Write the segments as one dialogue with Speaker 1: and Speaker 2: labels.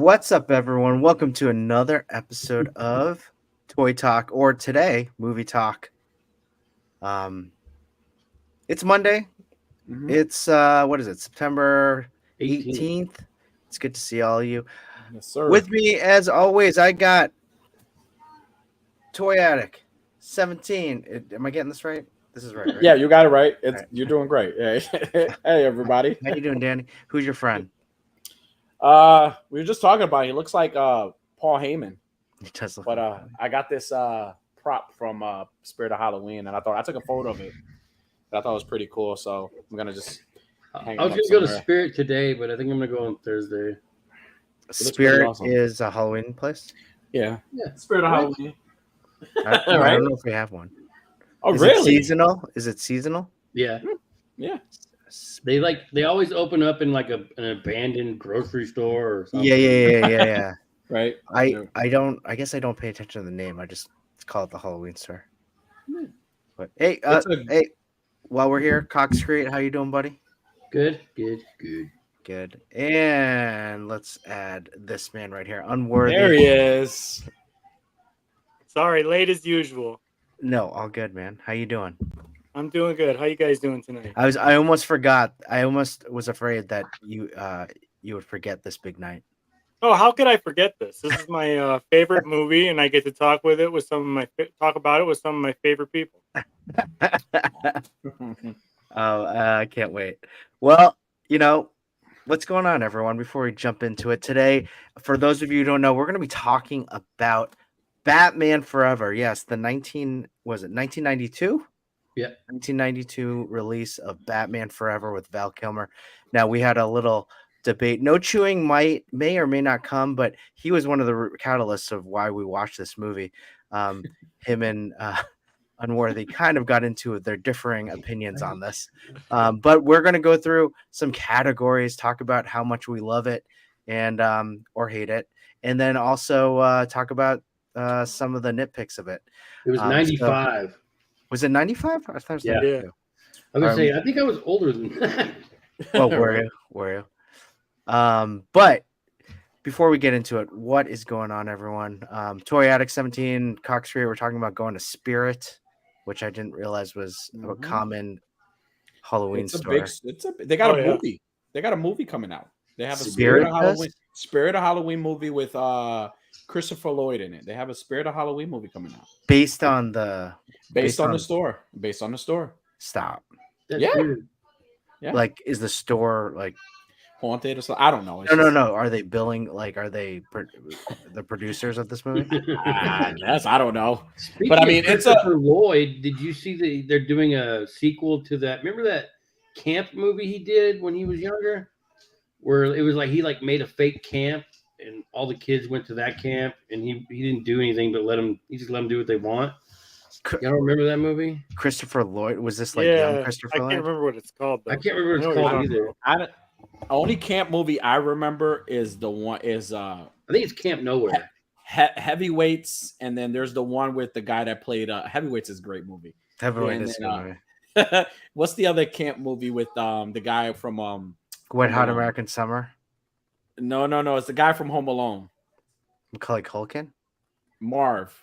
Speaker 1: What's up, everyone? Welcome to another episode of Toy Talk, or today, Movie Talk. Um, it's Monday. It's what is it? September 18th. It's good to see all of you.
Speaker 2: Yes, sir.
Speaker 1: With me, as always, I got Toy Addict 17. Am I getting this right? This is right, right?
Speaker 2: Yeah, you got it right.
Speaker 1: Right.
Speaker 2: You're doing great. Hey, everybody.
Speaker 1: How you doing, Danny? Who's your friend?
Speaker 2: We were just talking about it. He looks like Paul Heyman.
Speaker 1: He does look
Speaker 2: But
Speaker 1: like
Speaker 2: I got this prop from Spirit of Halloween, and I took a photo of it. I thought it was pretty cool, so I'm gonna just.
Speaker 3: I was gonna go to Spirit today, but I think I'm gonna go on Thursday.
Speaker 1: Spirit awesome. Is a Halloween place.
Speaker 2: Yeah. Spirit of Halloween.
Speaker 1: I don't know if we have one.
Speaker 2: Oh,
Speaker 1: is
Speaker 2: really?
Speaker 1: It seasonal? Is it seasonal?
Speaker 3: Yeah.
Speaker 2: Yeah.
Speaker 3: They always open up in like an abandoned grocery store or something.
Speaker 1: Yeah.
Speaker 2: Right.
Speaker 1: I guess I don't pay attention to the name. I just call it the Halloween store. But hey, hey, while we're here, Cox Create, how you doing, buddy?
Speaker 3: Good.
Speaker 1: And let's add this man right here, Unworthy.
Speaker 2: There he is.
Speaker 4: Sorry, late as usual.
Speaker 1: No, all good, man. How you doing?
Speaker 4: I'm doing good. How you guys doing tonight?
Speaker 1: I almost forgot. I almost was afraid that you would forget this big night.
Speaker 4: Oh, how could I forget this? This is my favorite movie, and I get to talk about it with some of my favorite people.
Speaker 1: I can't wait. Well, what's going on, everyone? Before we jump into it today, for those of you who don't know, we're going to be talking about Batman Forever. Yes, the 1992?
Speaker 3: Yeah.
Speaker 1: 1992 release of Batman Forever with Val Kilmer. Now, we had a little debate. No Chewing may or may not come, but he was one of the catalysts of why we watched this movie. Him and Unworthy kind of got into their differing opinions on this. But we're going to go through some categories, talk about how much we love it and or hate it, and then also talk about some of the nitpicks of it.
Speaker 3: It was 95.
Speaker 1: So, was it 95? I thought it was 92.
Speaker 3: I was gonna say, I think I was older than that.
Speaker 1: Oh, were you? But before we get into it, what is going on, everyone? Toy Addict 17, Cox Create, we're talking about going to Spirit, which I didn't realize was a common Halloween store.
Speaker 2: They got a movie. They got a movie coming out. They have a Spirit of Halloween movie with Christopher Lloyd in it. They have a Spirit of Halloween movie coming out.
Speaker 1: Based on the
Speaker 2: store.
Speaker 1: Stop.
Speaker 2: Yeah.
Speaker 1: Like, is the store like
Speaker 2: haunted or something? I don't know.
Speaker 1: No. Are they billing? Like, are they the producers of this movie?
Speaker 2: Yes, I don't know.
Speaker 3: Speaking
Speaker 2: but I mean, it's
Speaker 3: Christopher Lloyd. Did you see they're doing a sequel to that? Remember that camp movie he did when he was younger, where it was like he made a fake camp and all the kids went to that camp and he didn't do anything but he just let them do what they want. You don't remember that movie?
Speaker 1: Christopher Lloyd? Was this like young Christopher Lloyd?
Speaker 4: I can't remember what it's called.
Speaker 3: I can't remember what it's called either.
Speaker 2: Only camp movie I remember is the one I
Speaker 3: think it's Camp Nowhere.
Speaker 2: Heavyweights, and then there's the one with the guy that played Heavyweights is a great movie.
Speaker 1: Heavyweights is a movie.
Speaker 2: What's the other camp movie with the guy from
Speaker 1: Wet Hot American Summer?
Speaker 2: No, it's the guy from Home Alone.
Speaker 1: Macaulay Culkin?
Speaker 2: Marv.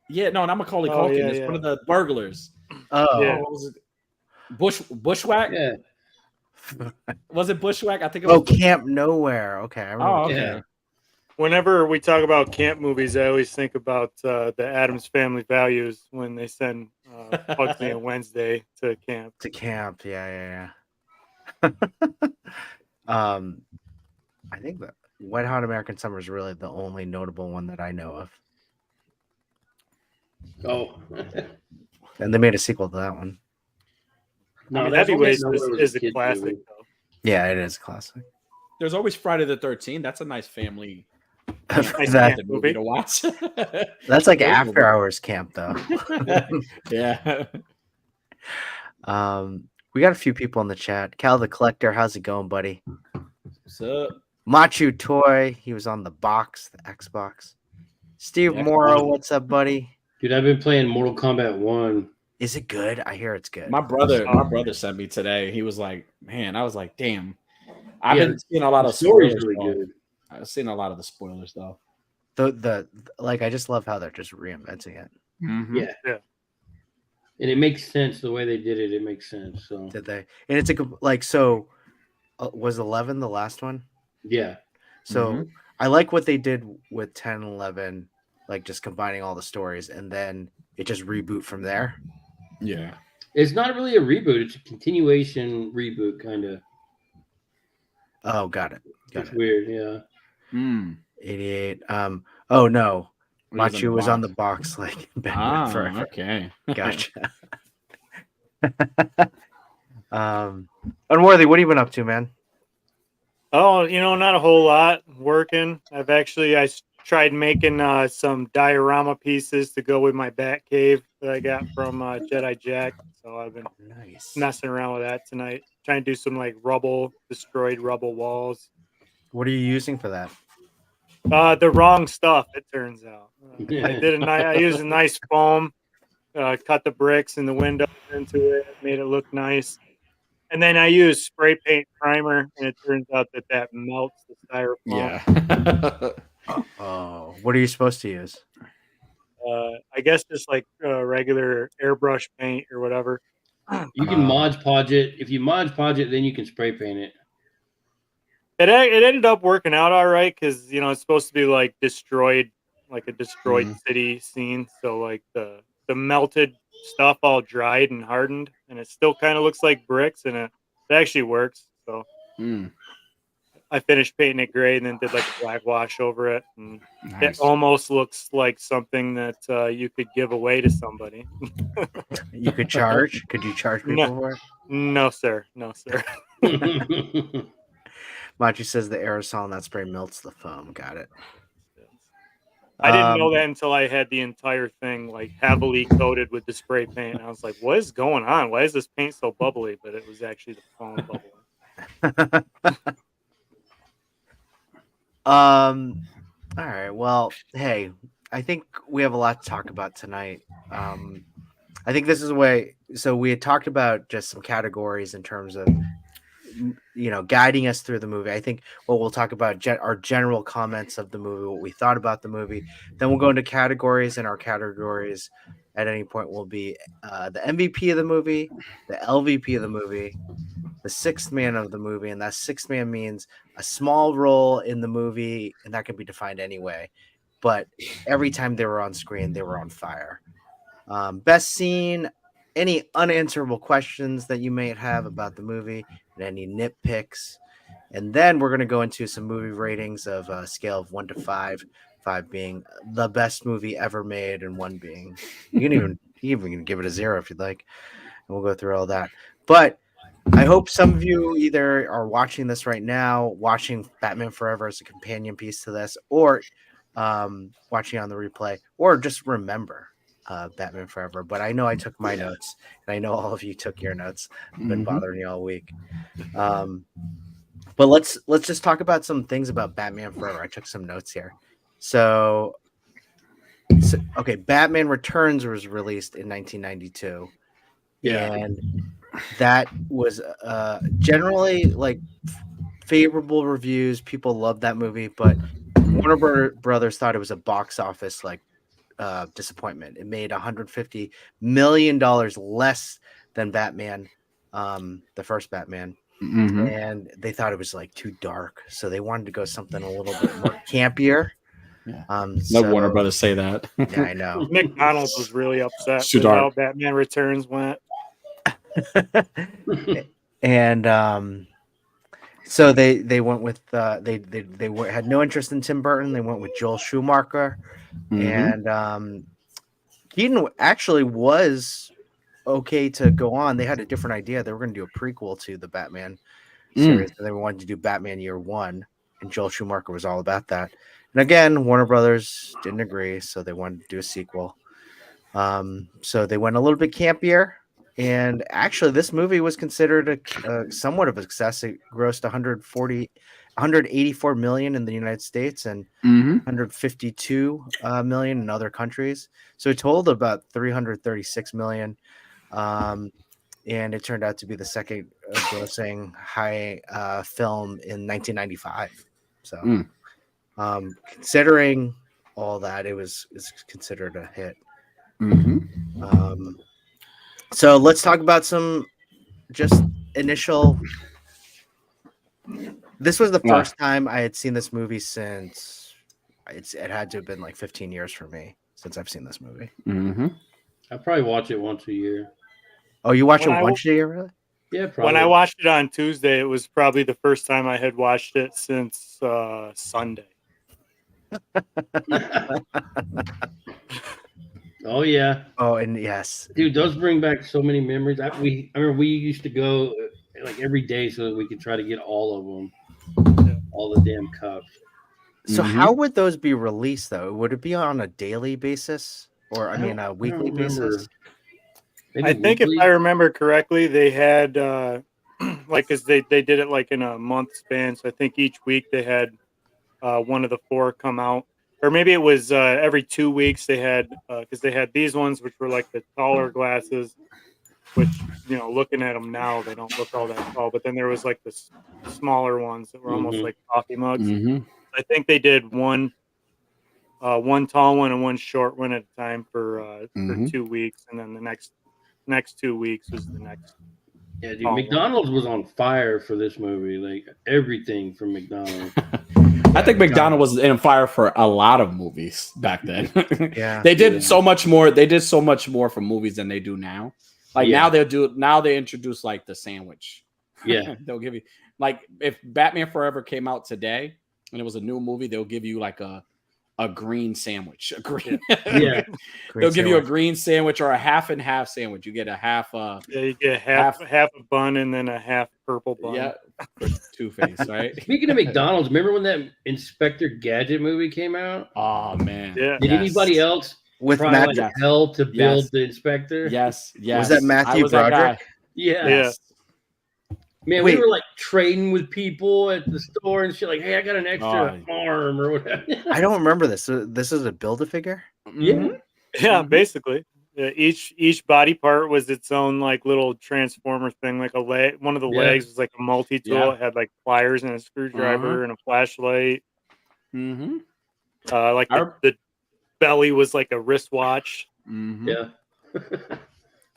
Speaker 2: Yeah, no, not Macaulay Culkin. It's one of the burglars.
Speaker 1: Oh,
Speaker 4: yeah.
Speaker 2: What was it? Bushwhack?
Speaker 3: Yeah.
Speaker 2: Was it Bushwhack? I think it was.
Speaker 1: Camp Nowhere. Okay. I remember.
Speaker 2: Okay.
Speaker 3: Yeah.
Speaker 4: Whenever we talk about camp movies, I always think about the Addams Family Values when they send Pugsley and Wednesday to camp.
Speaker 1: Yeah. I think that Wet Hot American Summer is really the only notable one that I know of.
Speaker 3: Oh.
Speaker 1: And they made a sequel to that one.
Speaker 4: No, Heavyweights is a classic, though.
Speaker 1: Yeah, it is a classic.
Speaker 2: There's always Friday the 13th. That's a nice family
Speaker 4: movie
Speaker 2: to watch.
Speaker 1: That's like after hours camp, though.
Speaker 2: Yeah.
Speaker 1: We got a few people in the chat. Cal the Collector, how's it going, buddy?
Speaker 2: What's up?
Speaker 1: Machu Toy, he was on the Xbox. Steve Morrow, what's up, buddy?
Speaker 3: Dude, I've been playing Mortal Kombat 1.
Speaker 1: Is it good? I hear it's good.
Speaker 2: My brother sent me today. He was like, man, I was like, damn. I've been seeing a lot of
Speaker 3: stories
Speaker 2: spoilers.
Speaker 3: really good.
Speaker 2: I've seen a lot of the spoilers though.
Speaker 1: The like, I just love how they're just reinventing it.
Speaker 3: Yeah.
Speaker 4: Yeah.
Speaker 3: And it makes sense the way they did it. It makes sense. So
Speaker 1: Did they? And it's like, so was 11 the last one?
Speaker 3: yeah.
Speaker 1: So I like what they did with 10 and 11, like just combining all the stories, and then it just reboot from there.
Speaker 2: Yeah.
Speaker 3: It's not really a reboot. It's a continuation reboot, kind of.
Speaker 1: Oh, got it.
Speaker 3: It's weird. Yeah.
Speaker 1: 88. Oh no,
Speaker 2: It was in the
Speaker 1: Machu was on the
Speaker 2: box.
Speaker 1: box like Batman Forever.
Speaker 2: Okay.
Speaker 1: Gotcha. Unworthy, what have you been up to, man?
Speaker 4: Oh, not a whole lot. Working. I tried making some diorama pieces to go with my bat cave that I got from Jedi Jack. So I've been
Speaker 1: Nice.
Speaker 4: messing around with that tonight. Trying to do some like destroyed rubble walls.
Speaker 1: What are you using for that?
Speaker 4: The wrong stuff, it turns out. I used a nice foam, cut the bricks and the windows into it, made it look nice. And then I used spray paint primer, and it turns out that melts the styrofoam.
Speaker 2: Yeah.
Speaker 1: Oh, what are you supposed to use?
Speaker 4: I guess just like regular airbrush paint or whatever.
Speaker 3: You can Mod Podge it. If you Mod Podge it, then you can spray paint it.
Speaker 4: It ended up working out all right because it's supposed to be like a destroyed city scene. So like the melted stuff all dried and hardened, and it still kind of looks like bricks, and it actually works. So I finished painting it gray and then did like a black wash over it, and it almost looks like something that you could give away to somebody.
Speaker 1: You could charge? Could you charge people for it?
Speaker 4: No, sir. No, sir.
Speaker 1: Machi says the aerosol in that spray melts the foam. Got it.
Speaker 4: I didn't know that until I had the entire thing like heavily coated with the spray paint. I was like, what is going on? Why is this paint so bubbly? But it was actually the foam bubbling.
Speaker 1: All right. Well, hey, I think we have a lot to talk about tonight. I think this is a way. So we had talked about just some categories in terms of, guiding us through the movie. I think what we'll talk about our general comments of the movie, what we thought about the movie. Then we'll go into categories, and our categories at any point will be the MVP of the movie, the LVP of the movie, the sixth man of the movie, and that sixth man means a small role in the movie, and that can be defined anyway. But every time they were on screen, they were on fire. Best scene, any unanswerable questions that you may have about the movie, and any nitpicks. And then we're going to go into some movie ratings of a scale of 1 to 5, 5 being the best movie ever made, and 1 being, you can even give it a 0 if you'd like. And we'll go through all that. But I hope some of you either are watching this right now, watching Batman Forever as a companion piece to this, or watching on the replay, or just remember Batman Forever. But I know I took my notes, and I know all of you took your notes. I've been bothering you all week. But let's just talk about some things about Batman Forever. I took some notes here. So okay, Batman Returns was released in 1992.
Speaker 3: Yeah.
Speaker 1: And that was generally like favorable reviews. People loved that movie, but Warner Brothers thought it was a box office like disappointment. It made $150 million less than Batman, the first Batman. And they thought it was like too dark, so they wanted to go something a little bit more campier.
Speaker 2: Yeah.
Speaker 1: So,
Speaker 2: Warner Brothers say that.
Speaker 1: Yeah, I know.
Speaker 4: McDonald's was really upset
Speaker 2: Too
Speaker 4: with
Speaker 2: dark.
Speaker 4: how Batman Returns went.
Speaker 1: And so they went with they had no interest in Tim Burton. They went with Joel Schumacher, and Keaton actually was okay to go on. They had a different idea. They were going to do a prequel to the Batman series, and they wanted to do Batman Year One, and Joel Schumacher was all about that. And again, Warner Brothers didn't agree, so they wanted to do a sequel. So they went a little bit campier. And actually, this movie was considered a somewhat of a success. It grossed 184 million in the United States and 152 million in other countries. So it totaled about 336 million. And it turned out to be the second grossing high film in 1995. So Considering all that, it's considered a hit. So let's talk about some just initial. This was the first time I had seen this movie since it had to have been like 15 years for me since I've seen this movie.
Speaker 3: I probably watch it once a year.
Speaker 1: Oh, you watch it once a year, really?
Speaker 3: Yeah, probably.
Speaker 4: When I watched it on Tuesday, it was probably the first time I had watched it since Sunday.
Speaker 3: Oh yeah.
Speaker 1: Oh, and yes,
Speaker 3: dude, those bring back so many memories. I remember we used to go like every day so that we could try to get all of them, all the damn cups.
Speaker 1: So how would those be released though? Would it be on a daily basis or I mean a weekly basis?
Speaker 3: Maybe
Speaker 4: I think
Speaker 3: weekly?
Speaker 4: if I remember correctly, they had like because they did it like in a month span. So I think each week they had one of the four come out, or maybe it was every 2 weeks they had because they had these ones which were like the taller glasses, which looking at them now they don't look all that tall. But then there was like the smaller ones that were almost like coffee mugs. I think they did one tall one and one short one at a time for 2 weeks, and then the next 2 weeks was the next.
Speaker 3: Yeah, dude, McDonald's was on fire for this movie. Like everything from McDonald's.
Speaker 2: I think McDonald's was in fire for a lot of movies back then.
Speaker 1: Yeah,
Speaker 2: they did so much more. They did so much more for movies than they do now. Like now they introduce like the sandwich.
Speaker 3: Yeah,
Speaker 2: they'll give you like if Batman Forever came out today and it was a new movie, they'll give you like a green sandwich. A green, they'll give you a green sandwich or a half and half sandwich. You get a half.
Speaker 4: You get half a bun and then a half purple bun.
Speaker 2: Yeah, Two-Face, right?
Speaker 3: Speaking of McDonald's, remember when that Inspector Gadget movie came out?
Speaker 2: Oh man,
Speaker 4: yeah.
Speaker 3: Did anybody else
Speaker 1: with
Speaker 3: try
Speaker 1: Matthew
Speaker 3: like hell to build the Inspector?
Speaker 2: Yes.
Speaker 1: Was that Matthew Broderick?
Speaker 3: Yeah. Man, we were like trading with people at the store and shit. Like, hey, I got an extra arm or whatever.
Speaker 1: I don't remember this. So this is a Build-A-Figure?
Speaker 4: Yeah, basically. Each body part was its own like little transformer thing. Like a leg, one of the legs was like a multi-tool.
Speaker 2: Yeah.
Speaker 4: It had like pliers and a screwdriver and a flashlight. Like the belly was like a wristwatch.
Speaker 3: Yeah.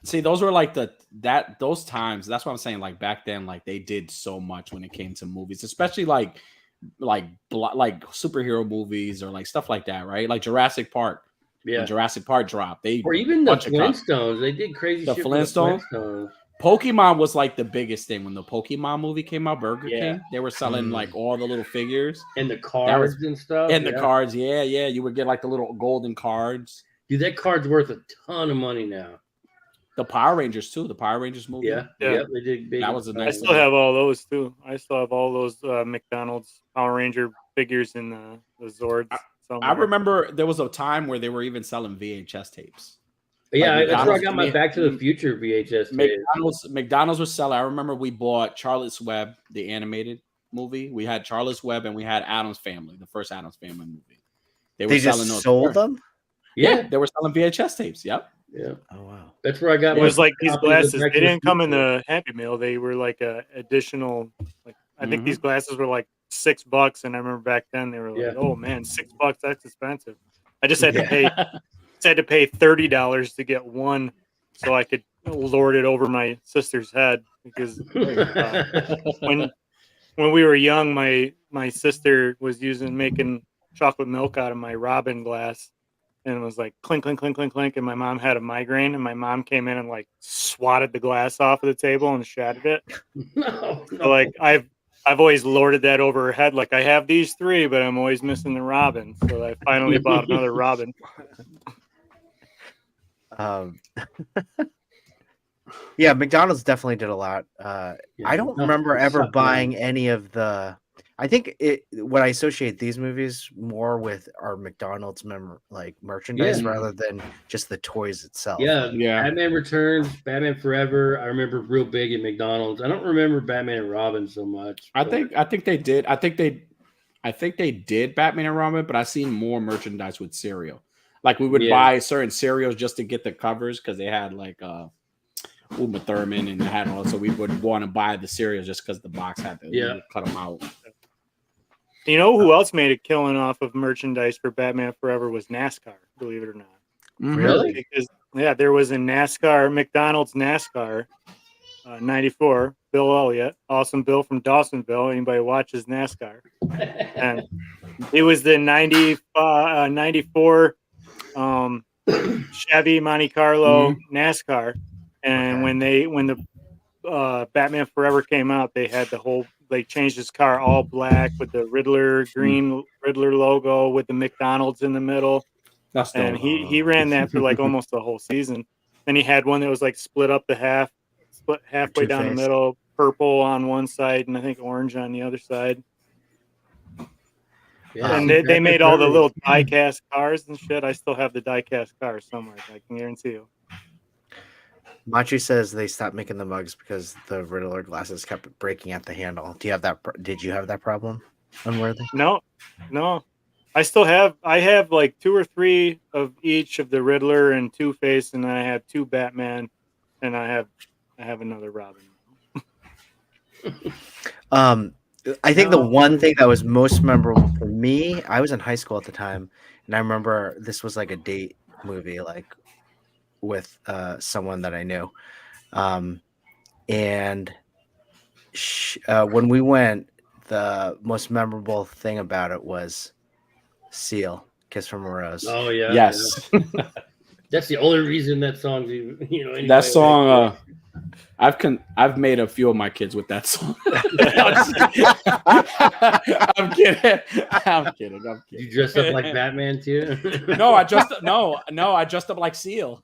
Speaker 2: See, those were like those times. That's what I'm saying. Like back then, like they did so much when it came to movies, especially like superhero movies or like stuff like that, right? Like Jurassic Park. Yeah, when Jurassic Park dropped. Or
Speaker 3: even the Flintstones. They did crazy shit. The
Speaker 2: Flintstones. Pokemon was like the biggest thing when the Pokemon movie came out. Burger King. They were selling like all the little figures
Speaker 3: and the cards and stuff.
Speaker 2: And the cards, yeah. You would get like the little golden cards.
Speaker 3: Dude, that card's worth a ton of money now.
Speaker 2: The Power Rangers too. The Power Rangers movie.
Speaker 3: Yeah, they did big.
Speaker 2: That was a nice.
Speaker 4: I still have all those too. I still have all those McDonald's Power Ranger figures in the Zords.
Speaker 2: I remember there was a time where they were even selling VHS tapes.
Speaker 3: Yeah, like that's where I got my Back to the Future VHS tapes.
Speaker 2: McDonald's was selling. I remember we bought Charlotte's Web, the animated movie. We had Charlotte's Web and we had Addams Family, the first Addams Family movie.
Speaker 1: They were selling those. Sold them?
Speaker 2: Yeah, they were selling VHS tapes. Yep.
Speaker 3: Yeah.
Speaker 1: Oh wow.
Speaker 3: That's where I got.
Speaker 4: It was like these glasses. They didn't come in the Happy Meal. They were like a additional. Like I think these glasses were like $6, and I remember back then they were like, "Oh man, $6, that's expensive." I just had to pay. Had to pay $30 to get one, so I could lord it over my sister's head because when we were young, my sister was making chocolate milk out of my Robin glass. And it was like clink, clink, clink, clink, clink. And my mom had a migraine, and my mom came in and like swatted the glass off of the table and shattered it. No. So, like I've always lorded that over her head. Like I have these 3, but I'm always missing the Robin. So I finally bought another Robin.
Speaker 1: Yeah, McDonald's definitely did a lot. I don't remember ever buying any of the. I think what I associate these movies more with are McDonald's merchandise rather than just the toys itself.
Speaker 3: Yeah. Batman Returns, Batman Forever. I remember real big at McDonald's. I don't remember Batman and Robin so much.
Speaker 2: I think they did. I think they did Batman and Robin, but I seen more merchandise with cereal. Like we would buy certain cereals just to get the covers because they had like Uma Thurman and they had all. So we would want to buy the cereals just because the box had to cut them out.
Speaker 4: You know who else made a killing off of merchandise for Batman Forever was NASCAR, believe it or not.
Speaker 3: Really?
Speaker 4: Because there was a NASCAR, McDonald's NASCAR, 94, Bill Elliott, awesome Bill from Dawsonville. Anybody watches NASCAR? And it was the 94 Chevy Monte Carlo NASCAR. And when the Batman Forever came out, they had they changed his car all black with the green Riddler logo with the McDonald's in the middle.
Speaker 2: That's dope.
Speaker 4: And he ran that for like almost the whole season. Then he had one that was like split halfway down the middle, purple on one side and I think orange on the other side. Yeah, and they made all the little die-cast cars and shit. I still have the die-cast cars somewhere, I can guarantee you.
Speaker 1: Machi says they stopped making the mugs because the Riddler glasses kept breaking at the handle. Do you have that? Did you have that problem, Unworthy?
Speaker 4: No. I have like 2 or 3 of each of the Riddler and Two-Face, and I have 2 Batman, and I have another Robin.
Speaker 1: I think the one thing that was most memorable for me, I was in high school at the time, and I remember this was like a date movie, like with someone that I knew, and when we went, the most memorable thing about it was Seal, Kiss from a Rose.
Speaker 3: Oh yeah,
Speaker 2: yes.
Speaker 3: Yeah. That's the only reason that song's anyway.
Speaker 2: That song. I've made a few of my kids with that song. I'm kidding.
Speaker 3: You dressed up like Batman too?
Speaker 2: No, I dressed up like Seal.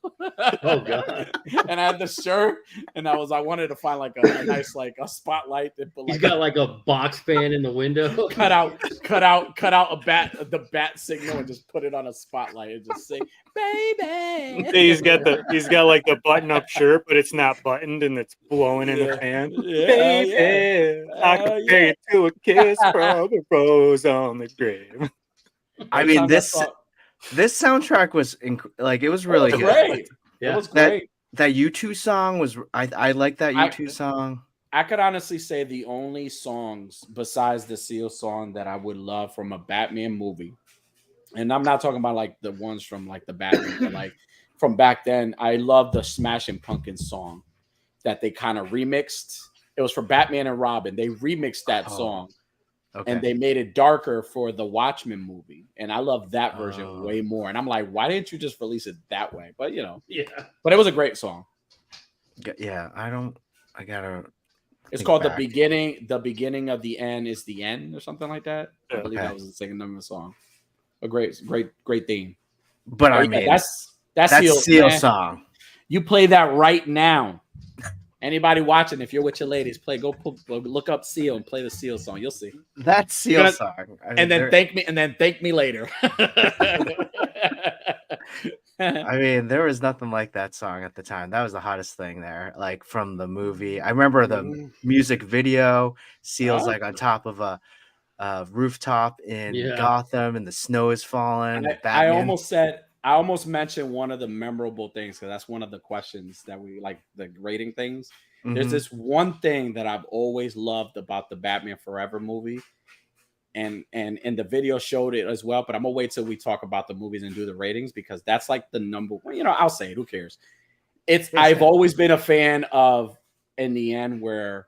Speaker 3: Oh god!
Speaker 2: And I had the shirt, and I wanted to find like a nice a spotlight.
Speaker 3: He's got like a box fan in the window.
Speaker 2: cut out the bat signal and just put it on a spotlight and just say, "Baby."
Speaker 4: He's got like the button up shirt, but it's not buttoned and it's blowing in the fan. Baby, I compare it to a kiss from a rose on the grave.
Speaker 1: I mean, this soundtrack was it was really good.
Speaker 2: Great. Yeah, it was great.
Speaker 1: That U2 song was. I like that U2 song.
Speaker 2: I could honestly say the only songs besides the Seal song that I would love from a Batman movie, and I'm not talking about like the ones from like the Batman, but like from back then, I love the Smashing Pumpkins song that they kind of remixed. It was for Batman and Robin. They remixed that song. Okay. And they made it darker for the Watchmen movie. And I love that version way more. And I'm like, why didn't you just release it that way? But but it was a great song.
Speaker 1: Yeah, it's
Speaker 2: called back. The beginning of the end is the end or something like that. I believe that was the second number of the song. A great theme.
Speaker 1: But I mean,
Speaker 2: that's
Speaker 1: Seal song.
Speaker 2: You play that right now. Anybody watching, if you're with your ladies, go look up Seal and play the Seal song. You'll see.
Speaker 1: That's Seal song.
Speaker 2: And then thank me later.
Speaker 1: I mean, there was nothing like that song at the time. That was the hottest thing there. Like from the movie. I remember the music video. Seal's like on top of a rooftop in Gotham and the snow is falling.
Speaker 2: I almost mentioned one of the memorable things because that's one of the questions that we like, the rating things. Mm-hmm. There's this one thing that I've always loved about the Batman Forever movie, and the video showed it as well. But I'm gonna wait till we talk about the movies and do the ratings because that's like the number one. I'll say it. Who cares? I've always been a fan of in the end where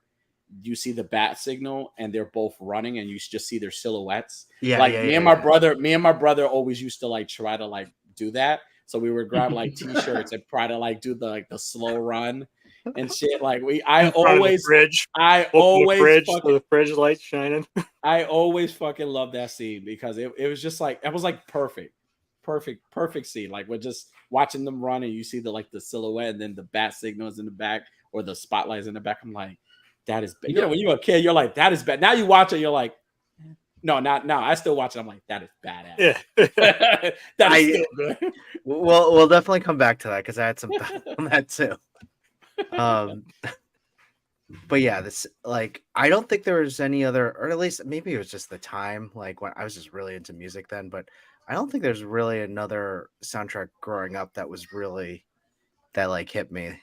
Speaker 2: you see the bat signal and they're both running and you just see their silhouettes. Me and my brother always used to like try to like do that, so we would grab like t-shirts and try to like do the slow run and shit. Like the
Speaker 4: fridge lights shining.
Speaker 2: I always fucking love that scene because it was just like it was like perfect scene. Like we're just watching them run and you see the silhouette and then the bat signals in the back or the spotlights in the back. I'm like, that is bad. When you're a kid, you're like, that is bad. Now you watch it, you're like, no, not now. I still watch it. I'm like, that is badass.
Speaker 4: Yeah.
Speaker 2: That is still good.
Speaker 1: We'll definitely come back to that because I had some on that too. But yeah, this I don't think there was any other, or at least maybe it was just the time. Like when I was just really into music then, but I don't think there's really another soundtrack growing up that was really that hit me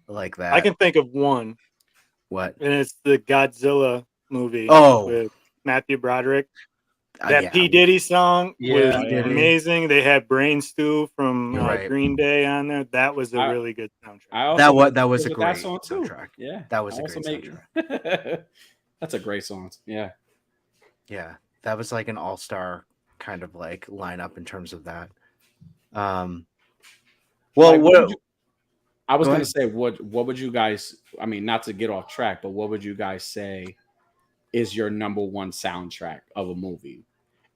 Speaker 1: like that.
Speaker 4: I can think of one.
Speaker 1: What?
Speaker 4: And it's the Godzilla movie.
Speaker 1: Oh.
Speaker 4: With Matthew Broderick. That P. Diddy song was
Speaker 3: Yeah.
Speaker 4: amazing. They had Brain Stew from
Speaker 1: right.
Speaker 4: Green Day on there. That was a really good soundtrack.
Speaker 1: That was a great
Speaker 2: song too.
Speaker 1: soundtrack.
Speaker 2: Yeah,
Speaker 1: that was a great soundtrack.
Speaker 2: That's a great song. Yeah,
Speaker 1: that was like an all-star kind of like lineup in terms of that. Well,
Speaker 2: like, I was
Speaker 1: Go
Speaker 2: going to
Speaker 1: ahead.
Speaker 2: say, what would you guys? I mean, not to get off track, but what would you guys say is your number one soundtrack of a movie?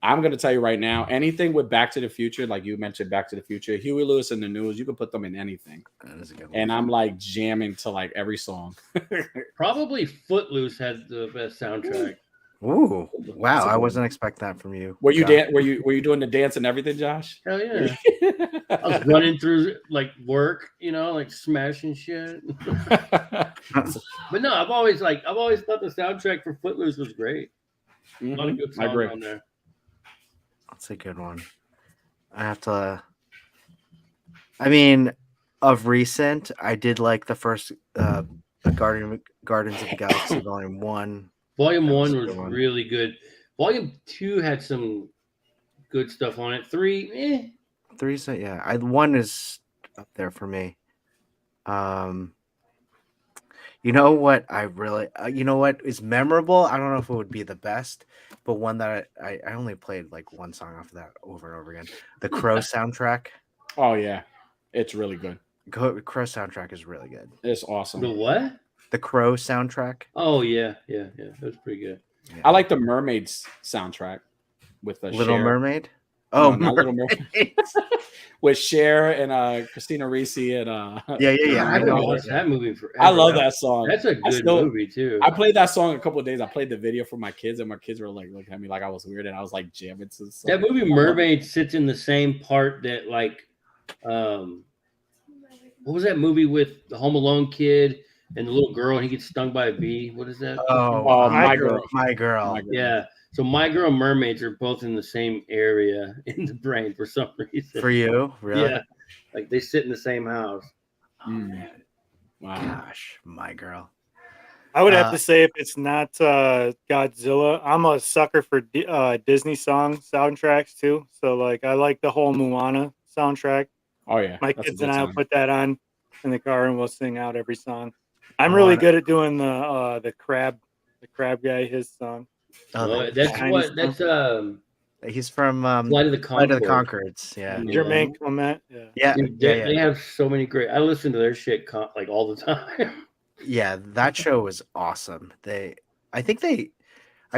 Speaker 2: I'm going to tell you right now, anything with Back to the Future, like you mentioned, Back to the Future, Huey Lewis and the News, you can put them in anything.
Speaker 1: That is a good one.
Speaker 2: And I'm like jamming to like every song.
Speaker 3: Probably Footloose had the best soundtrack.
Speaker 1: Ooh, wow!
Speaker 2: That's a
Speaker 1: I
Speaker 2: good
Speaker 1: wasn't
Speaker 2: one.
Speaker 1: expecting that from you.
Speaker 2: Were you
Speaker 1: Josh.
Speaker 2: were you doing the dance and everything, Josh?
Speaker 3: Hell yeah! I was running through like work, like smashing shit. But no, I've always thought the soundtrack for Footloose was great. A lot of good songs on there.
Speaker 1: That's a good one. I have to. I mean, of recent, I did like the first Gardens of the Galaxy Volume 1.
Speaker 3: Volume 1 was really good. Volume 2 had some good stuff on it. 3,
Speaker 1: 3's yeah. 1 is up there for me. You know what I really you know what is memorable? I don't know if it would be the best, but one that I only played like one song off of that over and over again. The Crow soundtrack.
Speaker 2: Oh yeah. It's really good.
Speaker 1: Crow soundtrack is really good.
Speaker 2: It's awesome.
Speaker 3: The what?
Speaker 1: The Crow soundtrack.
Speaker 3: Oh yeah. That was pretty good.
Speaker 1: Yeah.
Speaker 2: I like the Mermaids soundtrack with the
Speaker 1: Little
Speaker 2: Cher.
Speaker 1: Mermaid.
Speaker 2: No,
Speaker 1: Oh,
Speaker 2: not Little Mermaid. With Cher and Christina Ricci and
Speaker 1: yeah.
Speaker 3: I haven't watched that movie forever.
Speaker 2: I love that song.
Speaker 3: That's a good movie too.
Speaker 2: I played that song a couple of days. I played the video for my kids, and my kids were like looking at me like I was weird, and I was like jamming to the song.
Speaker 3: That movie Mermaid sits in the same part that like, what was that movie with the Home Alone kid and the little girl and he gets stung by a bee? What is that?
Speaker 2: My Girl.
Speaker 1: My Girl.
Speaker 3: Yeah. So My Girl and Mermaids are both in the same area in the brain for some reason.
Speaker 1: For you? Really?
Speaker 3: Yeah. Like they sit in the same house.
Speaker 1: Oh, man. Wow. Gosh, My Girl.
Speaker 4: I would have to say if it's not Godzilla, I'm a sucker for Disney song soundtracks too. So like I like the whole Moana soundtrack.
Speaker 2: Oh yeah.
Speaker 4: My kids and I will put that on in the car and we'll sing out every song. I'm really good at doing the crab guy, his song.
Speaker 1: He's from
Speaker 3: Flight of the
Speaker 1: Conchords. Yeah.
Speaker 4: Jermaine Clement.
Speaker 1: Yeah.
Speaker 3: Dude, they have so many great. I listen to their shit like all the time.
Speaker 1: Yeah, that show was awesome. I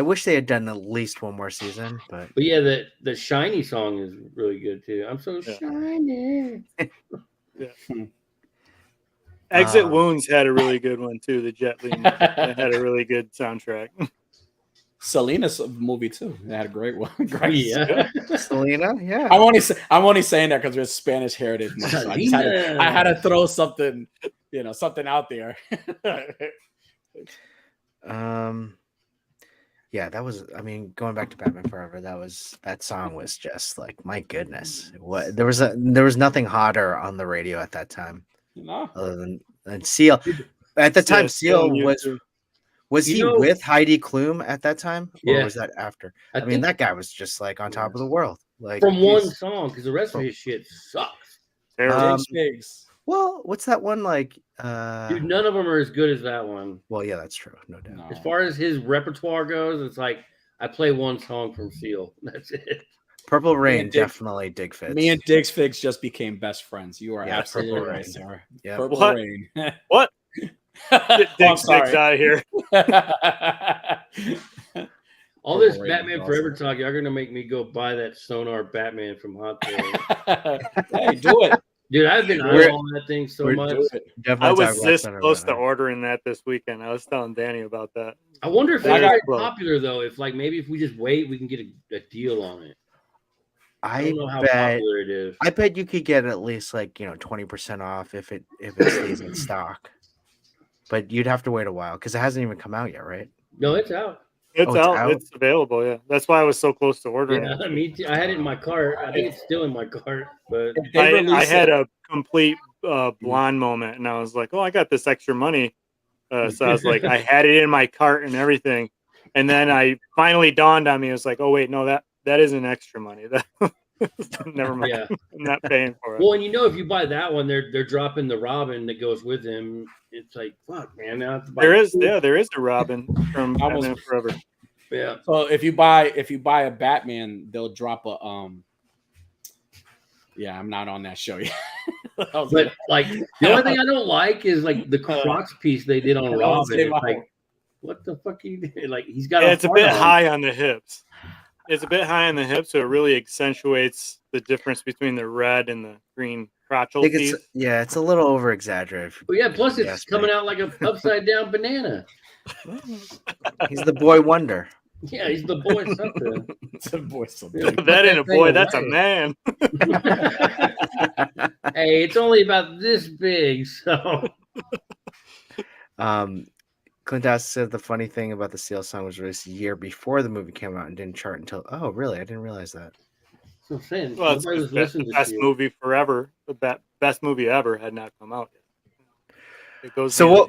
Speaker 1: wish they had done at least one more season, but
Speaker 3: yeah, the Shiny song is really good too. I'm so shiny.
Speaker 4: Exit Wounds had a really good one too. The Jet Li had a really good soundtrack.
Speaker 2: Selena's movie too. They had a great one.
Speaker 1: Selena, yeah.
Speaker 2: I'm only saying that because there's Spanish heritage. So I had to throw something, something out there.
Speaker 1: Yeah, that was. I mean, going back to Batman Forever, that song was just like, my goodness. What there was nothing hotter on the radio at that time, other than Seal. At the time, Seal was he with Heidi Klum at that time, or was that after? I mean, that guy was just like on top of the world, like
Speaker 3: from one song, because the rest of his shit sucks.
Speaker 1: Well, what's that one like?
Speaker 3: Dude, none of them are as good as that one.
Speaker 1: Well, yeah, that's true, no doubt.
Speaker 3: No. As far as his repertoire goes, it's like I play one song from Seal. That's it.
Speaker 1: Purple Rain, definitely Dig Fits.
Speaker 2: Me and Dig Figs just became best friends. You are absolutely right, sir.
Speaker 1: Yeah.
Speaker 2: Purple Rain.
Speaker 4: What? Dig Figs out of here.
Speaker 3: All this Batman Forever talk, y'all gonna make me go buy that Sonar Batman from Hot Toys.
Speaker 2: Hey, do it.
Speaker 3: Dude, I've been eyeballing that thing so much.
Speaker 4: I was this close to ordering that this weekend. I was telling Danny about that.
Speaker 3: I wonder if it's very popular though. If maybe if we just wait, we can get a deal on it. I don't know how popular it is.
Speaker 1: I bet you could get at least 20% off if it stays in stock. But you'd have to wait a while because it hasn't even come out yet, right?
Speaker 3: No, it's out.
Speaker 4: It's out. It's available. Yeah, that's why I was so close to ordering.
Speaker 3: Yeah, me too. I had it in my cart. I think it's still in my cart. But
Speaker 4: I had a complete blonde moment, and I was like, "Oh, I got this extra money." So I was like, I had it in my cart and everything, and then I finally dawned on me. I was like, "Oh wait, no, that isn't extra money. That never mind.
Speaker 3: Yeah.
Speaker 4: I'm not paying for it.
Speaker 3: Well, and if you buy that one, they're dropping the Robin that goes with him. It's like, fuck, man. Now I have to buy
Speaker 4: There is
Speaker 3: two.
Speaker 4: there is a Robin from Batman Forever.
Speaker 3: Yeah.
Speaker 2: So if you buy a Batman, they'll drop a Yeah, I'm not on that show yet.
Speaker 3: But like the only thing I don't like is like the Crocs piece they did on Robin. It's like, what the fuck are you doing? Like he's got
Speaker 4: it's a bit high on the hips. It's a bit high on the hips, so it really accentuates the difference between the red and the green crotchal piece.
Speaker 1: It's a little over exaggerated.
Speaker 3: Well, yeah, plus it's coming out like an upside down banana.
Speaker 1: He's the boy wonder.
Speaker 3: Yeah, he's the boy something.
Speaker 2: It's a boy something.
Speaker 4: That ain't a boy, that's a man.
Speaker 3: Hey, it's only about this big, so.
Speaker 1: Clint Eastwood said the funny thing about the Seal song was released a year before the movie came out and didn't chart until. Oh, really? I didn't realize that.
Speaker 3: So I'm saying,
Speaker 4: well, it's the best movie forever. The best movie ever had not come out yet. It goes.
Speaker 1: So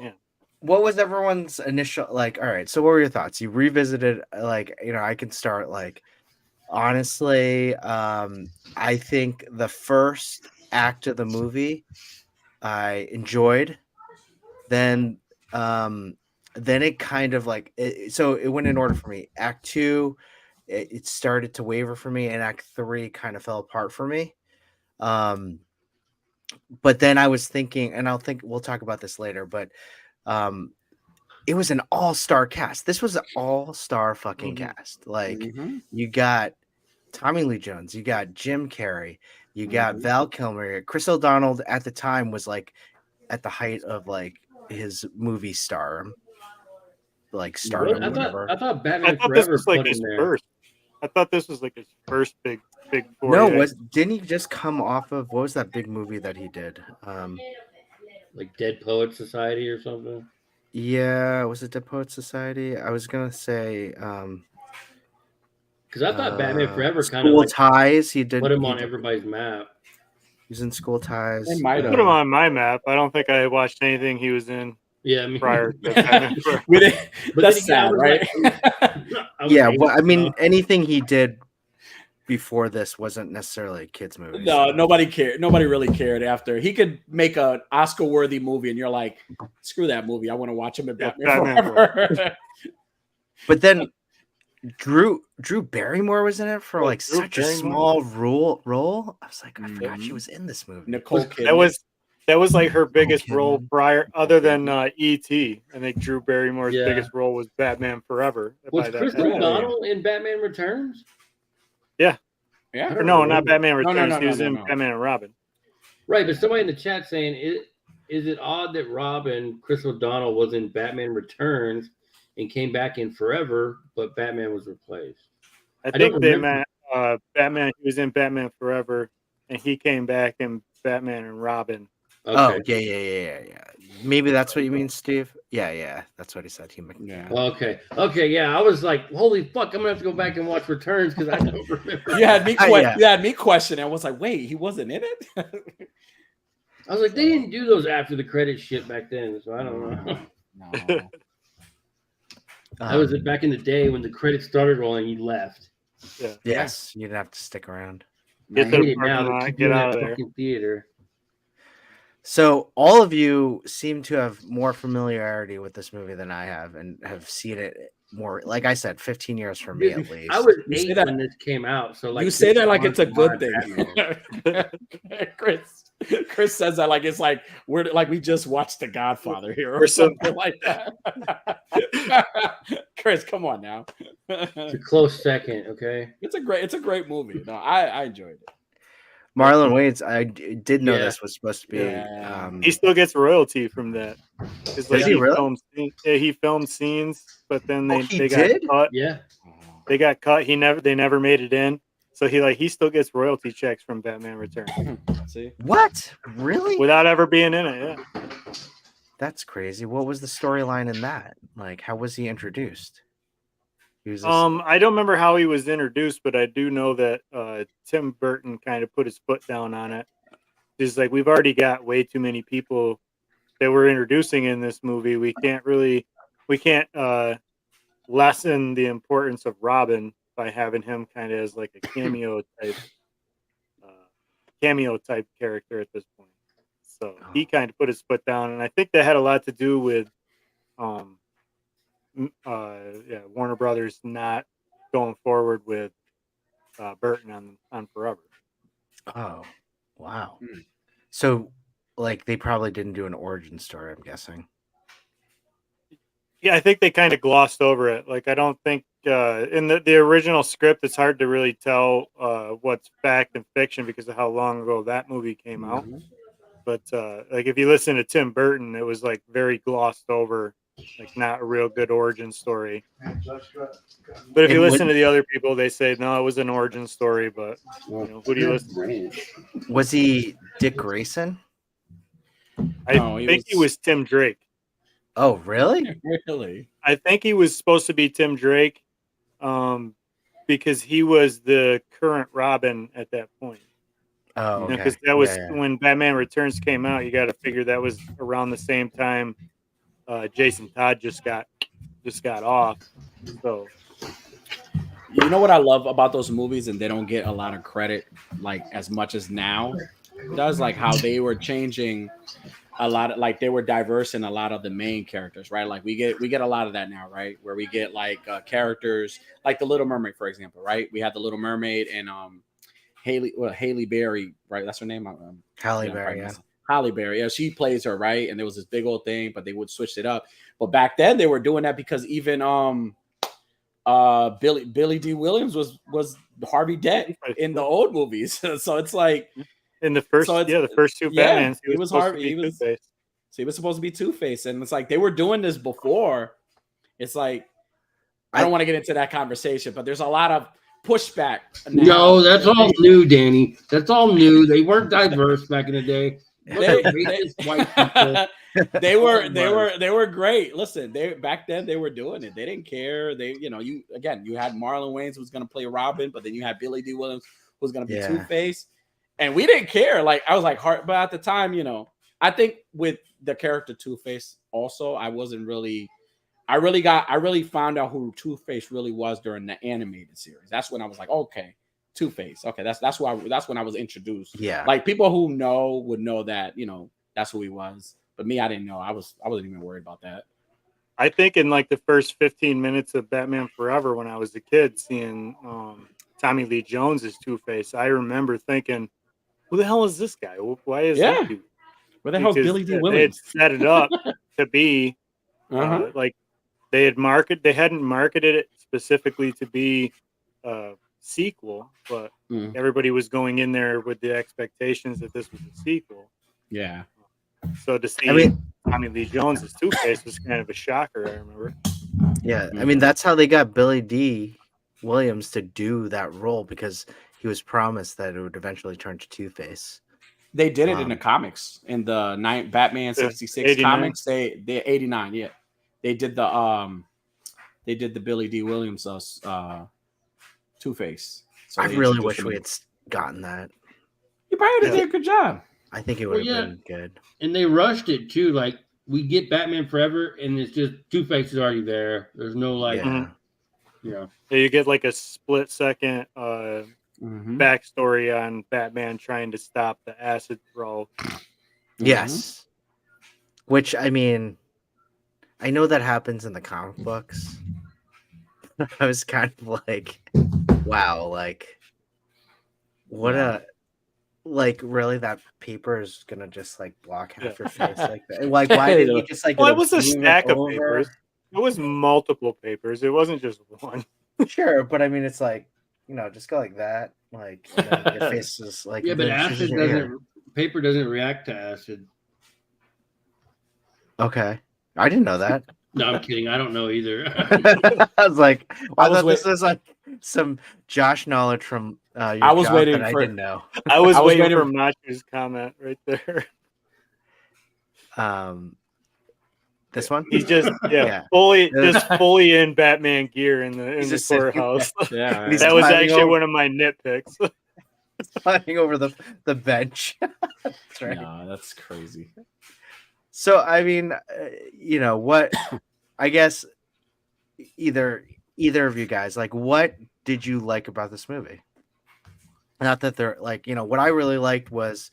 Speaker 1: what was everyone's initial like? All right. So what were your thoughts? You revisited, like, I can start, like, honestly. I think the first act of the movie I enjoyed. Then it kind of like so it went in order for me. Act 2, it started to waver for me, and Act 3 kind of fell apart for me. But then I was thinking, and we'll talk about this later, but it was an all-star cast. This was an all-star fucking cast. Like, you got Tommy Lee Jones, you got Jim Carrey, you got Val Kilmer. Chris O'Donnell at the time was like at the height of like his movie star, like stardom.
Speaker 3: I thought Batman Forever
Speaker 4: was like
Speaker 3: put
Speaker 4: his
Speaker 3: in there.
Speaker 4: first. I thought this was like his first big.
Speaker 1: No, didn't he just come off of what was that big movie that he did?
Speaker 3: Like Dead Poets Society or something.
Speaker 1: Yeah, was it Dead Poets Society? I was gonna say
Speaker 3: because I thought Batman Forever kind
Speaker 1: of
Speaker 3: like
Speaker 1: Ties. He did
Speaker 3: put him on everybody's map.
Speaker 1: He's in School Ties.
Speaker 2: They might
Speaker 4: put him on my map. I don't think I watched anything he was in.
Speaker 3: Yeah, I mean,
Speaker 4: prior to Batman Forever.
Speaker 2: But that's sad, right?
Speaker 1: Yeah, well, I mean, anything he did before this wasn't necessarily a kid's movie.
Speaker 2: No, nobody cared. Nobody really cared after. He could make an Oscar-worthy movie, and you're like, screw that movie. I want to watch him in Batman Forever.
Speaker 1: But then Drew Barrymore was in it for like such a small role. I was like, I forgot she was in this movie.
Speaker 2: Nicole Kidman.
Speaker 4: That was like her biggest role prior, other than E.T. I think Drew Barrymore's biggest role was Batman Forever.
Speaker 3: Was Chris O'Donnell in Batman Returns?
Speaker 4: Yeah.
Speaker 2: Yeah.
Speaker 4: No, not Batman Returns.
Speaker 2: No,
Speaker 4: he was in Batman and Robin.
Speaker 3: Right, but somebody in the chat saying, is it odd that Robin, Chris O'Donnell, was in Batman Returns and came back in Forever, but Batman was replaced?
Speaker 4: I think they meant Batman. He was in Batman Forever, and he came back in Batman and Robin.
Speaker 3: Okay.
Speaker 1: Oh, yeah. Maybe that's what you mean, Steve. Yeah, that's what he said.
Speaker 3: Yeah. Okay. Yeah, I was like, holy fuck! I'm gonna have to go back and watch Returns because I don't remember.
Speaker 2: You had me questioning. I was like, wait, he wasn't in it.
Speaker 3: I was like, they didn't do those after the credits shit back then, so I don't know.
Speaker 2: No.
Speaker 3: That was it back in the day when the credits started rolling. You left.
Speaker 1: Yeah. Yes, you didn't have to stick around.
Speaker 4: Get out of there.
Speaker 3: Theater.
Speaker 1: So all of you seem to have more familiarity with this movie than I have, and have seen it more. Like I said, 15 years for me at least.
Speaker 3: I was 8 when this came out, so like
Speaker 2: you say that like it's a good thing. Chris says that like it's like we just watched The Godfather here or something like that. Chris, come on now.
Speaker 3: It's a close second, okay?
Speaker 2: It's a great movie. No, I enjoyed it.
Speaker 1: Marlon Wayans, I did know this was supposed to be.
Speaker 4: He still gets royalty from that.
Speaker 1: Like
Speaker 4: he filmed scenes, but then they
Speaker 1: got
Speaker 4: cut.
Speaker 3: Yeah,
Speaker 4: they got cut. They never made it in. So he still gets royalty checks from Batman Returns.
Speaker 2: See
Speaker 1: what? Really?
Speaker 4: Without ever being in it, yeah.
Speaker 1: That's crazy. What was the storyline in that? Like, how was he introduced?
Speaker 4: I don't remember how he was introduced, but I do know that Tim Burton kind of put his foot down on it. He's like, we've already got way too many people that we're introducing in this movie. We can't lessen the importance of Robin by having him kind of as like a cameo type character at this point. So he kind of put his foot down, and I think that had a lot to do with, Warner Brothers not going forward with Burton on Forever.
Speaker 1: Oh, wow.
Speaker 2: Hmm.
Speaker 1: So, like, they probably didn't do an origin story, I'm guessing.
Speaker 4: Yeah, I think they kind of glossed over it. Like, I don't think in the original script, it's hard to really tell what's fact and fiction because of how long ago that movie came out.
Speaker 2: Mhm.
Speaker 4: But like, if you listen to Tim Burton, it was like very glossed over, like not a real good origin story. But if you
Speaker 1: And
Speaker 4: listen to the other people, they say no, it was an origin story. But who do you listen to?
Speaker 1: Was he Dick Grayson?
Speaker 4: I
Speaker 2: No,
Speaker 4: think he was Tim Drake.
Speaker 1: Oh, really?
Speaker 2: Really?
Speaker 4: I think he was supposed to be Tim Drake, because he was the current Robin at that point.
Speaker 1: Oh, okay.
Speaker 4: Because that was
Speaker 1: Yeah.
Speaker 4: when Batman Returns came out. You got to figure that was around the same time Jason Todd just got off. So
Speaker 2: You know what I love about those movies, and they don't get a lot of credit, like as much as now does, like how they were changing a lot of, like they were diverse in a lot of the main characters, right? Like we get a lot of that now, right? Where we get like characters like the Little Mermaid, for example, right? We had the Little Mermaid and Haley Berry, right? That's her name.
Speaker 1: Halle
Speaker 2: I'm
Speaker 1: Berry,
Speaker 2: probably
Speaker 1: yeah.
Speaker 2: missing- Halle Berry, yeah, she plays her, right? And there was this big old thing, but they would switch it up. But back then they were doing that because even Billy D. Williams was Harvey Dent in the old movies. So it's like
Speaker 4: in the first, the first two Batmans,
Speaker 2: he was
Speaker 4: supposed
Speaker 2: Harvey.
Speaker 4: to be Two-Face.
Speaker 2: So he was supposed to be Two-Face, and it's like they were doing this before. It's like I don't want to get into that conversation, but there's a lot of pushback. Now.
Speaker 3: No, that's all new, Danny. That's all new. They weren't diverse back in the day.
Speaker 2: They were great. Listen, they back then they were doing it. They didn't care. They, you had Marlon Wayans who was going to play Robin, but then you had Billy D. Williams who was going to be Two-Face, and we didn't care. Like I was like, but at the time, I think with the character Two-Face, also I really found out who Two-Face really was during the animated series. That's when I was like, okay, Two-Face. Okay, that's when I was introduced.
Speaker 1: Yeah.
Speaker 2: Like people who know would know that, that's who he was. But me, I didn't know. I wasn't even worried about that.
Speaker 4: I think in like the first 15 minutes of Batman Forever when I was a kid seeing Tommy Lee Jones as Two-Face, I remember thinking, who the hell is this guy? Why is he Two-Face?
Speaker 2: Where the hell is Billy D. Williams?
Speaker 4: They had set it up to be like they hadn't marketed it specifically to be a sequel, but everybody was going in there with the expectations that this was a sequel.
Speaker 2: Yeah.
Speaker 4: So to see Tommy Lee Jones as Two-Face was kind of a shocker, I remember.
Speaker 1: Yeah, I mean, that's how they got Billy D. Williams to do that role, because he was promised that it would eventually turn to Two-Face.
Speaker 2: They did it in the comics, in the Batman 66 89. Comics. They 89, yeah. They did the Billy D. Williams Two-Face. So
Speaker 1: I really wish we had gotten that.
Speaker 2: You probably did a good job.
Speaker 1: I think it would have been good.
Speaker 3: And they rushed it too. Like we get Batman Forever, and it's just Two-Face is already there. There's no
Speaker 4: you get like a split second backstory on Batman trying to stop the acid throw.
Speaker 1: Yes. Which, I mean, I know that happens in the comic books. I was kind of like, wow, like really that paper is gonna just like block half your face like that? Like, why did he just like?
Speaker 4: Well, it was a stack of papers. It was multiple papers. It wasn't just one.
Speaker 1: Sure, but I mean, it's like, just go like that. Like, your face is like.
Speaker 3: Yeah, but paper doesn't react to acid.
Speaker 1: Okay, I didn't know that.
Speaker 3: No, I'm kidding. I don't know either.
Speaker 1: I was like, I thought this was like some Josh knowledge from your
Speaker 2: I was
Speaker 1: job
Speaker 2: waiting
Speaker 1: that
Speaker 2: for.
Speaker 1: I didn't know.
Speaker 4: I was waiting for Machu's comment right there.
Speaker 1: This one?
Speaker 4: He's just fully in Batman gear in the courthouse.
Speaker 2: Yeah,
Speaker 4: that was actually one of my nitpicks.
Speaker 1: Climbing over the bench. That's right.
Speaker 2: No, that's crazy.
Speaker 1: So I mean, what? I guess either of you guys, like, what did you like about this movie? Not that they're like, what I really liked was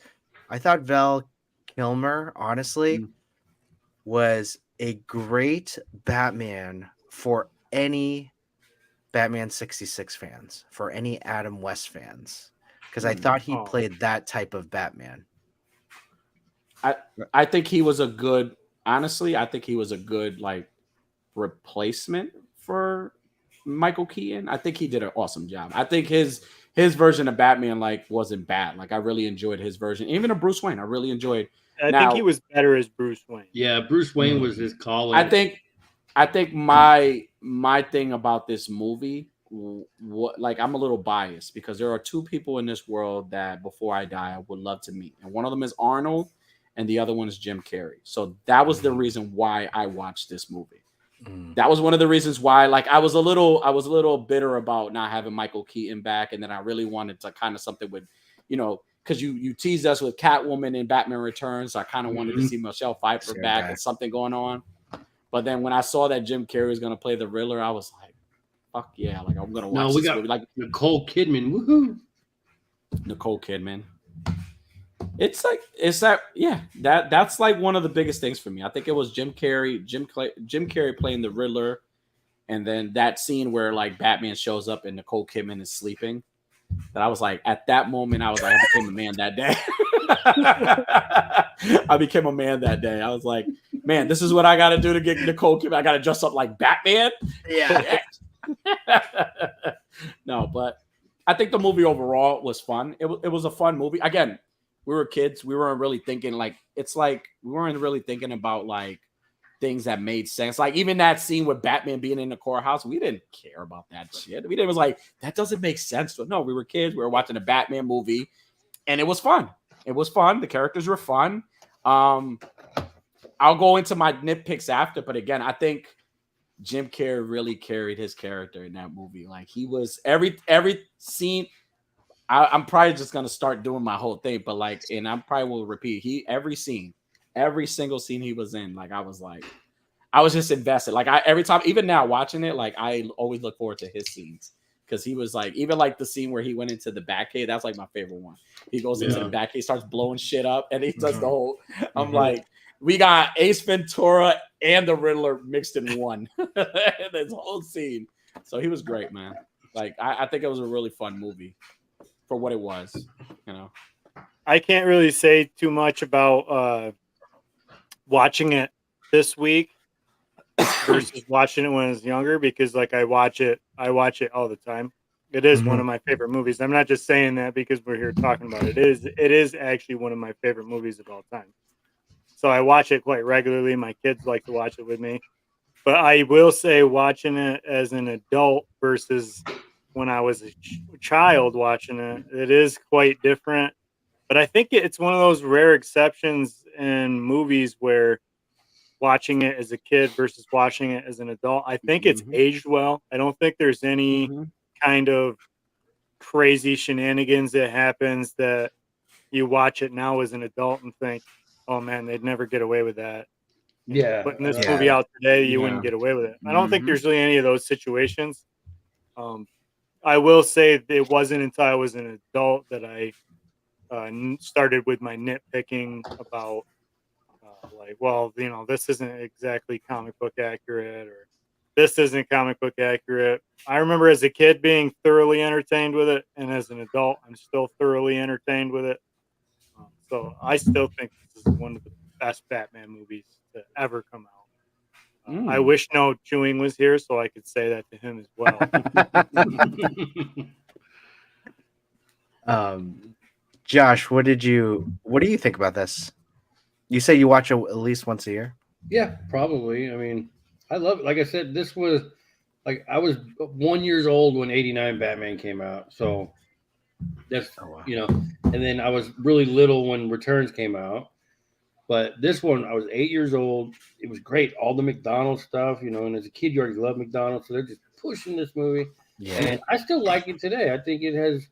Speaker 1: I thought Val Kilmer, honestly, was a great Batman for any Batman 66 fans, for any Adam West fans, because I thought he played that type of Batman.
Speaker 2: I think he was a good, honestly, I think he was a good like replacement for Michael Keaton. I think he did an awesome job. I think his version of Batman like wasn't bad. Like I really enjoyed his version. Even of Bruce Wayne, I really enjoyed.
Speaker 4: I think he was better as Bruce Wayne.
Speaker 3: Yeah, Bruce Wayne was his calling.
Speaker 2: I think my thing about this movie, like I'm a little biased because there are two people in this world that before I die I would love to meet, and one of them is Arnold, and the other one is Jim Carrey. So that was the reason why I watched this movie. That was one of the reasons why, like, I was a little bitter about not having Michael Keaton back, and then I really wanted to kind of something with, because you teased us with Catwoman in Batman Returns. So I kind of wanted to see Michelle Pfeiffer back and something going on. But then when I saw that Jim Carrey was going to play the Riddler, I was like, fuck yeah, like I'm going to watch this movie. Like
Speaker 3: Nicole Kidman, woohoo!
Speaker 2: Nicole Kidman. It's that's like one of the biggest things for me. I think it was Jim Carrey playing the Riddler, and then that scene where like Batman shows up and Nicole Kidman is sleeping. That I was like, at that moment, I was like, I became a man that day. I became a man that day. I was like, man, this is what I got to do to get Nicole Kidman. I got to dress up like Batman.
Speaker 1: Yeah.
Speaker 2: No, but I think the movie overall was fun. It was a fun movie. Again, we were kids. We weren't really thinking we weren't really thinking about like things that made sense. Like even that scene with Batman being in the courthouse, we didn't care about that shit. It was like, that doesn't make sense. But no, we were kids. We were watching a Batman movie and it was fun. It was fun. The characters were fun. I'll go into my nitpicks after, but again, I think Jim Carrey really carried his character in that movie. Like he was every scene. I'm probably just gonna start doing my whole thing, but like, and I probably will repeat. Every single scene he was in, like I was just invested. Like every time, even now watching it, like I always look forward to his scenes because he was like, even like the scene where he went into the Batcave, that's like my favorite one. He goes into the Batcave, starts blowing shit up, and he does the whole. I'm like, we got Ace Ventura and the Riddler mixed in one. This whole scene. So he was great, man. Like I think it was a really fun movie for what it was,
Speaker 4: I can't really say too much about watching it this week versus watching it when I was younger because like I watch it all the time. It is one of my favorite movies. I'm not just saying that because we're here talking about it. It is actually one of my favorite movies of all time. So I watch it quite regularly. My kids like to watch it with me. But I will say watching it as an adult versus when I was a child watching it, it is quite different. But I think it's one of those rare exceptions in movies where watching it as a kid versus watching it as an adult, I think it's aged well. I don't think there's any kind of crazy shenanigans that happens that you watch it now as an adult and think, oh man, they'd never get away with that.
Speaker 3: Yeah.
Speaker 4: Putting this movie out today, you wouldn't get away with it. I don't think there's really any of those situations. I will say it wasn't until I was an adult that I started with my nitpicking about this isn't exactly comic book accurate or this isn't comic book accurate. I remember as a kid being thoroughly entertained with it, and as an adult, I'm still thoroughly entertained with it. So I still think this is one of the best Batman movies to ever come out. I wish No Chewing was here so I could say that to him as well.
Speaker 1: Josh, what do you think about this? You say you watch it at least once a year?
Speaker 3: Yeah, probably. I mean, I love it. Like I said, this was like I was 1 year old when '89 Batman came out. So that's and then I was really little when Returns came out. But this one, I was 8 years old. It was great. All the McDonald's stuff, and as a kid, you already love McDonald's. So they're just pushing this movie. Yeah. And I still like it today. I think it has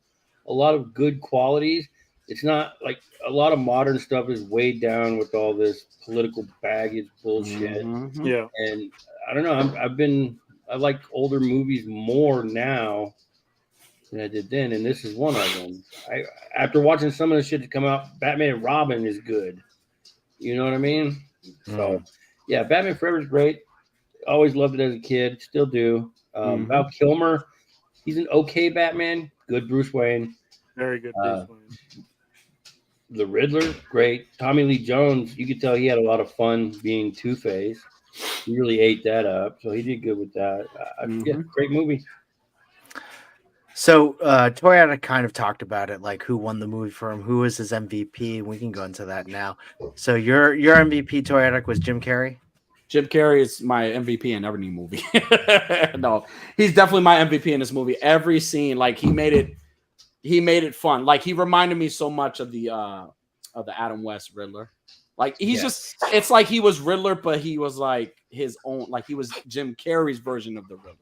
Speaker 3: a lot of good qualities. It's not like a lot of modern stuff is weighed down with all this political baggage bullshit.
Speaker 4: Yeah.
Speaker 3: And I don't know. I like older movies more now than I did then, and this is one of them. After watching some of the shit that come out, Batman and Robin is good. You know what I mean? So, yeah, Batman Forever is great. Always loved it as a kid, still do. Val Kilmer, he's an okay Batman, good Bruce Wayne.
Speaker 4: Very good Bruce Wayne.
Speaker 3: The Riddler, great. Tommy Lee Jones, you could tell he had a lot of fun being Two-Face. He really ate that up, so he did good with that. Yeah, great movie.
Speaker 1: So Toyota kind of talked about it, like who won the movie for him, who was his MVP. We can go into that now. So your MVP, Toyota, was Jim Carrey?
Speaker 2: Jim Carrey is my MVP in every movie. No, he's definitely my MVP in this movie. Every scene, like he made it fun. Like he reminded me so much of the Adam West Riddler. Like he's just, it's like he was Riddler, but he was like his own, like he was Jim Carrey's version of the Riddler.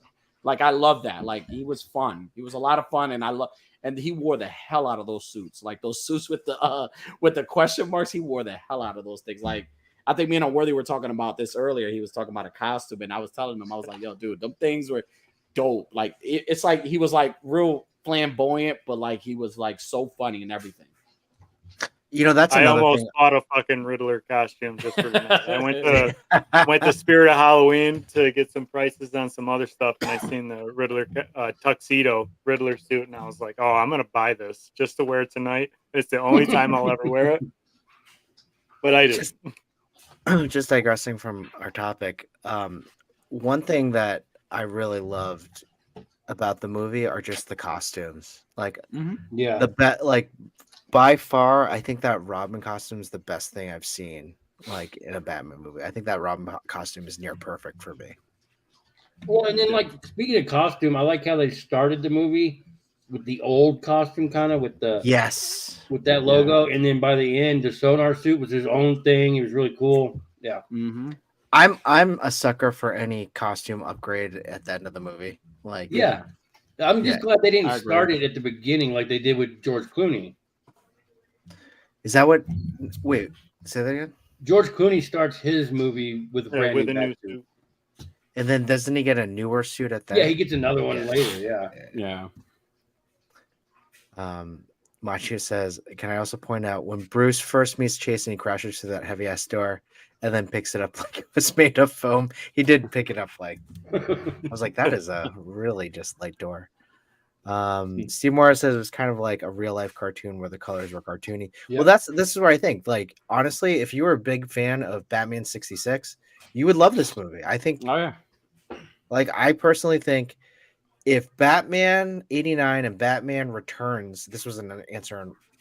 Speaker 2: Like I love that. Like he was fun. He was a lot of fun, and he wore the hell out of those suits. Like those suits with the question marks. He wore the hell out of those things. Like I think me and Unworthy were talking about this earlier. He was talking about a costume, and I was telling him, I was like, "Yo, dude, them things were dope." Like it's like he was like real flamboyant, but like he was like so funny and everything.
Speaker 1: You know, that's
Speaker 4: I
Speaker 1: another
Speaker 4: almost
Speaker 1: thing.
Speaker 4: bought a fucking Riddler costume just for the night. I went to Spirit of Halloween to get some prices on some other stuff, and I seen the Riddler tuxedo Riddler suit, and I was like, "Oh, I'm gonna buy this just to wear it tonight. It's the only time I'll ever wear it." But I did.
Speaker 1: Just digressing from our topic, one thing that I really loved about the movie are just the costumes. Like,
Speaker 3: yeah,
Speaker 1: like by far, I think that Robin costume is the best thing I've seen, like in a Batman movie. I think that Robin costume is near perfect for me.
Speaker 3: Well, and then like speaking of costume, I like how they started the movie with the old costume, kind of with the with that logo, and then by the end, the sonar suit was his own thing. It was really cool. Yeah.
Speaker 1: I'm a sucker for any costume upgrade at the end of the movie. Like,
Speaker 3: I'm just glad they didn't start it at the beginning like they did with George Clooney.
Speaker 1: Is that what? Wait, say that again.
Speaker 3: George Clooney starts his movie with a brand new suit.
Speaker 1: And then doesn't he get a newer suit at that?
Speaker 3: Yeah, he gets another one later.
Speaker 2: Yeah.
Speaker 1: Machia says, "Can I also point out when Bruce first meets Chase and he crashes through that heavy ass door and then picks it up like it was made of foam? He did pick it up like I was like, that is a really just light door." Steve Morris says it was kind of like a real life cartoon where the colors were cartoony. Well, this is where I think, like, honestly, if you were a big fan of Batman 66, you would love this movie. I think.
Speaker 2: Oh yeah.
Speaker 1: Like, I personally think if Batman 89 and Batman Returns, this was an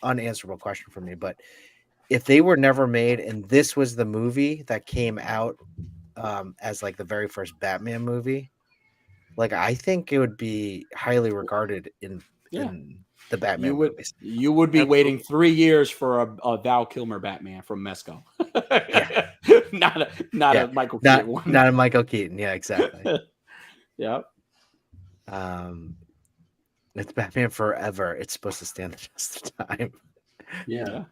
Speaker 1: unanswerable question for me, but if they were never made and this was the movie that came out as like the very first Batman movie, like I think it would be highly regarded in the Batman movies.
Speaker 2: You would be waiting 3 years for a Val Kilmer Batman from Mesco. not a Michael Keaton one.
Speaker 1: Not a Michael Keaton. Yeah, exactly.
Speaker 2: Yep.
Speaker 1: It's Batman Forever. It's supposed to stand the test of time.
Speaker 3: Yeah.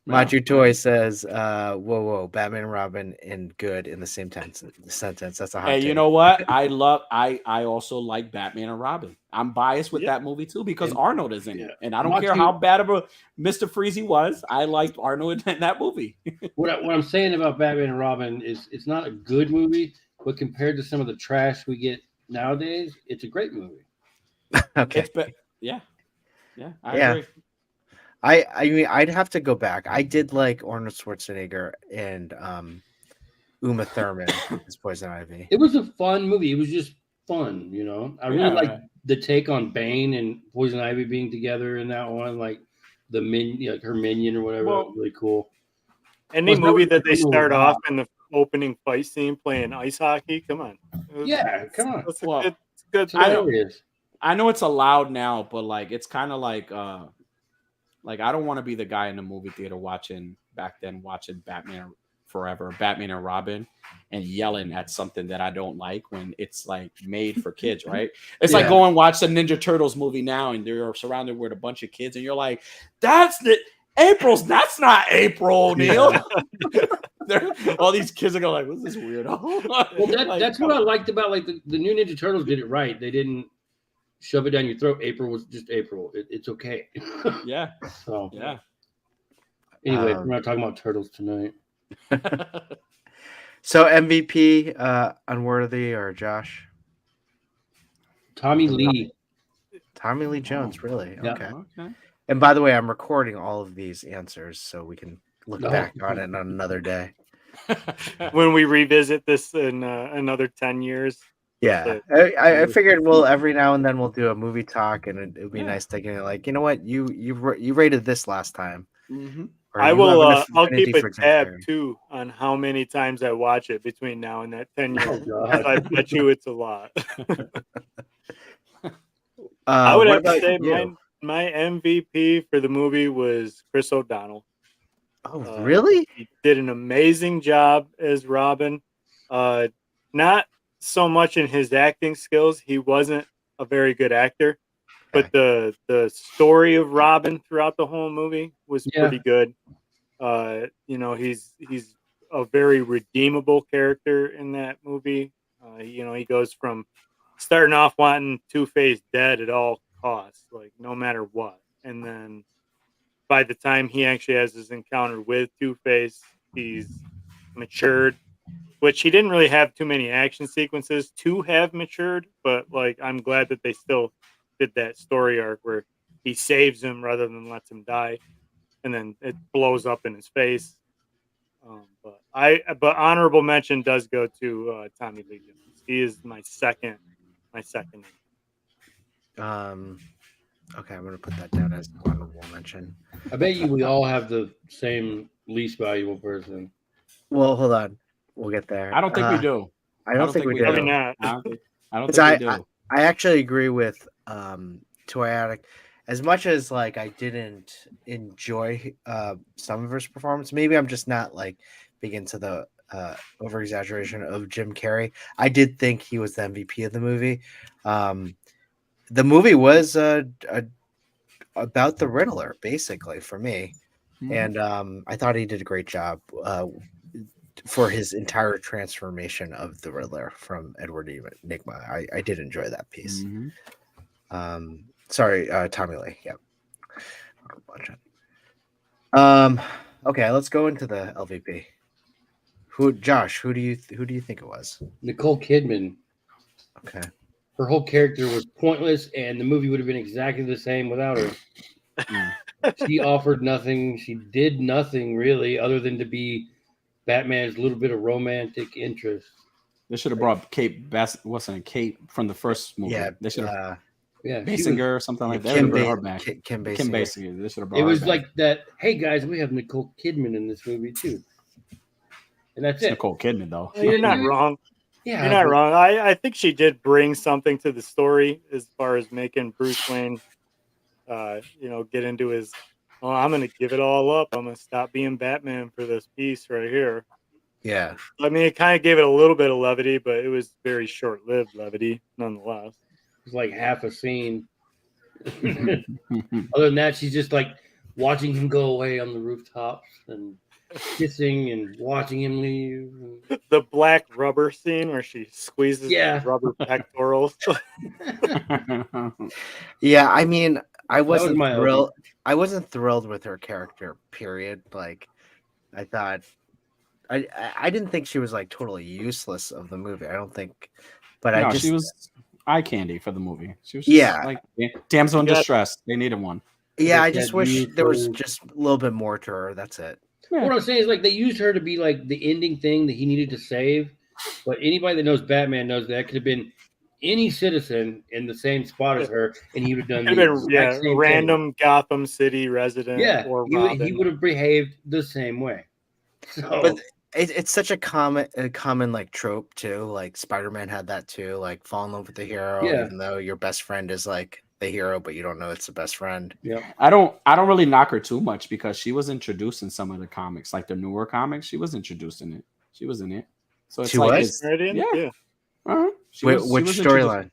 Speaker 1: Maju Toy says, whoa, Batman and Robin and good in the same sentence. That's a hot take.
Speaker 2: You know what? I also like Batman and Robin. I'm biased with that movie too because Arnold is in it. And I don't care how bad of a Mr. Freeze he was. I liked Arnold in that movie.
Speaker 3: What I'm saying about Batman and Robin is it's not a good movie, but compared to some of the trash we get nowadays, it's a great movie.
Speaker 1: Okay.
Speaker 2: I agree.
Speaker 1: I mean, I'd have to go back. I did like Arnold Schwarzenegger and Uma Thurman as Poison Ivy.
Speaker 3: It was a fun movie. It was just fun, you know. I really like the take on Bane and Poison Ivy being together in that one, like the like her minion or whatever. Well, really cool.
Speaker 4: Any movie that they start off in the opening fight scene playing ice hockey, come on.
Speaker 3: Come on.
Speaker 4: That's a good
Speaker 2: I know it's allowed now, but like it's kind of like I don't want to be the guy in the movie theater watching Batman Forever, Batman and Robin, and yelling at something that I don't like when it's like made for kids, right? It's like go and watch the Ninja Turtles movie now, and they're surrounded with a bunch of kids, and you're like, that's not April O'Neil. All these kids are going like, what's this weirdo?
Speaker 3: Well, that's what I liked about like the new Ninja Turtles did it right. They didn't shove it down your throat. April was just April. It's okay.
Speaker 2: Yeah.
Speaker 3: So
Speaker 2: Yeah.
Speaker 3: anyway, we're not talking about turtles tonight.
Speaker 1: So MVP, Unworthy or Josh?
Speaker 3: Tommy Lee.
Speaker 1: Tommy Lee Jones, really?
Speaker 3: Yeah.
Speaker 1: Okay. And by the way, I'm recording all of these answers so we can look back on it on another day.
Speaker 4: When we revisit this in another 10 years.
Speaker 1: Yeah, I figured every now and then we'll do a movie talk, and it would be nice thinking like, you know what, you rated this last time.
Speaker 2: Mm-hmm.
Speaker 4: I will. I'll keep a tab too on how many times I watch it between now and that 10 years. I bet you it's a lot. I would have to say my MVP for the movie was Chris O'Donnell.
Speaker 1: Oh, really?
Speaker 4: He did an amazing job as Robin. Not so much in his acting skills. He wasn't a very good actor, but the story of Robin throughout the whole movie was pretty good. He's a very redeemable character in that movie. He goes from starting off wanting Two-Face dead at all costs, like no matter what, and then by the time he actually has his encounter with Two-Face, he's matured, which he didn't really have too many action sequences to have matured, but like I'm glad that they still did that story arc where he saves him rather than lets him die, and then it blows up in his face. But honorable mention does go to Tommy Lee Jones. He is my second.
Speaker 1: Okay, I'm gonna put that down as honorable mention.
Speaker 3: I bet we all have the same least valuable person.
Speaker 1: Well, hold on, we'll get there.
Speaker 2: I don't think we do.
Speaker 1: I don't think we do.
Speaker 4: Probably not.
Speaker 2: I don't think we do.
Speaker 1: I actually agree with Toyatic. As much as like I didn't enjoy some of his performance, maybe I'm just not like big into the over exaggeration of Jim Carrey. I did think he was the MVP of the movie. The movie was about the Riddler, basically, for me, and I thought he did a great job for his entire transformation of the Riddler from Edward Nygma. I did enjoy that piece. Sorry, Tommy Lee. Yep. Okay, let's go into the LVP. Josh? Who do you think it was?
Speaker 3: Nicole Kidman.
Speaker 1: Okay.
Speaker 3: Her whole character was pointless, and the movie would have been exactly the same without her. She offered nothing. She did nothing really, other than to be Batman's little bit of romantic interest.
Speaker 2: They should have brought Kate Kate from the first movie.
Speaker 1: Yeah,
Speaker 2: they should have.
Speaker 3: Basinger
Speaker 2: or something like that.
Speaker 1: Kim Basinger.
Speaker 2: They should have brought.
Speaker 3: It was like that. Hey guys, we have Nicole Kidman in this movie too, and that's it.
Speaker 2: Nicole Kidman, though.
Speaker 4: You're not wrong.
Speaker 3: Yeah,
Speaker 4: you're not wrong. I think she did bring something to the story as far as making Bruce Wayne, get into his. Oh, I'm gonna give it all up. I'm gonna stop being Batman for this piece right here.
Speaker 1: Yeah.
Speaker 4: I mean, it kind of gave it a little bit of levity, but it was very short-lived levity, nonetheless.
Speaker 3: It's like half a scene. Other than that, she's just like watching him go away on the rooftops and kissing and watching him leave.
Speaker 4: The black rubber scene where she squeezes the rubber pectorals.
Speaker 1: Yeah, I mean, I wasn't thrilled. I wasn't thrilled with her character. Period. Like, I thought, I didn't think she was like totally useless of the movie. I don't think, but
Speaker 2: she was eye candy for the movie. She was just like damsel in distress. They needed one.
Speaker 1: Yeah, I just wish there was just a little bit more to her. That's it.
Speaker 3: Yeah. What I'm saying is, like, they used her to be like the ending thing that he needed to save. But anybody that knows Batman knows that could have been any citizen in the same spot as her, and he would have done the same
Speaker 4: random thing. Gotham City resident.
Speaker 3: Yeah,
Speaker 4: or
Speaker 3: he would have behaved the same way. So,
Speaker 1: but it's such a common like trope too. Like Spider-Man had that too. Like fall in love with the hero, even though your best friend is like the hero, but you don't know it's the best friend.
Speaker 3: Yeah,
Speaker 2: I don't really knock her too much because she was introduced in some of the comics, like the newer comics. She was introduced in it. She was in it. So it's
Speaker 4: yeah.
Speaker 2: Uh-huh.
Speaker 1: Which storyline?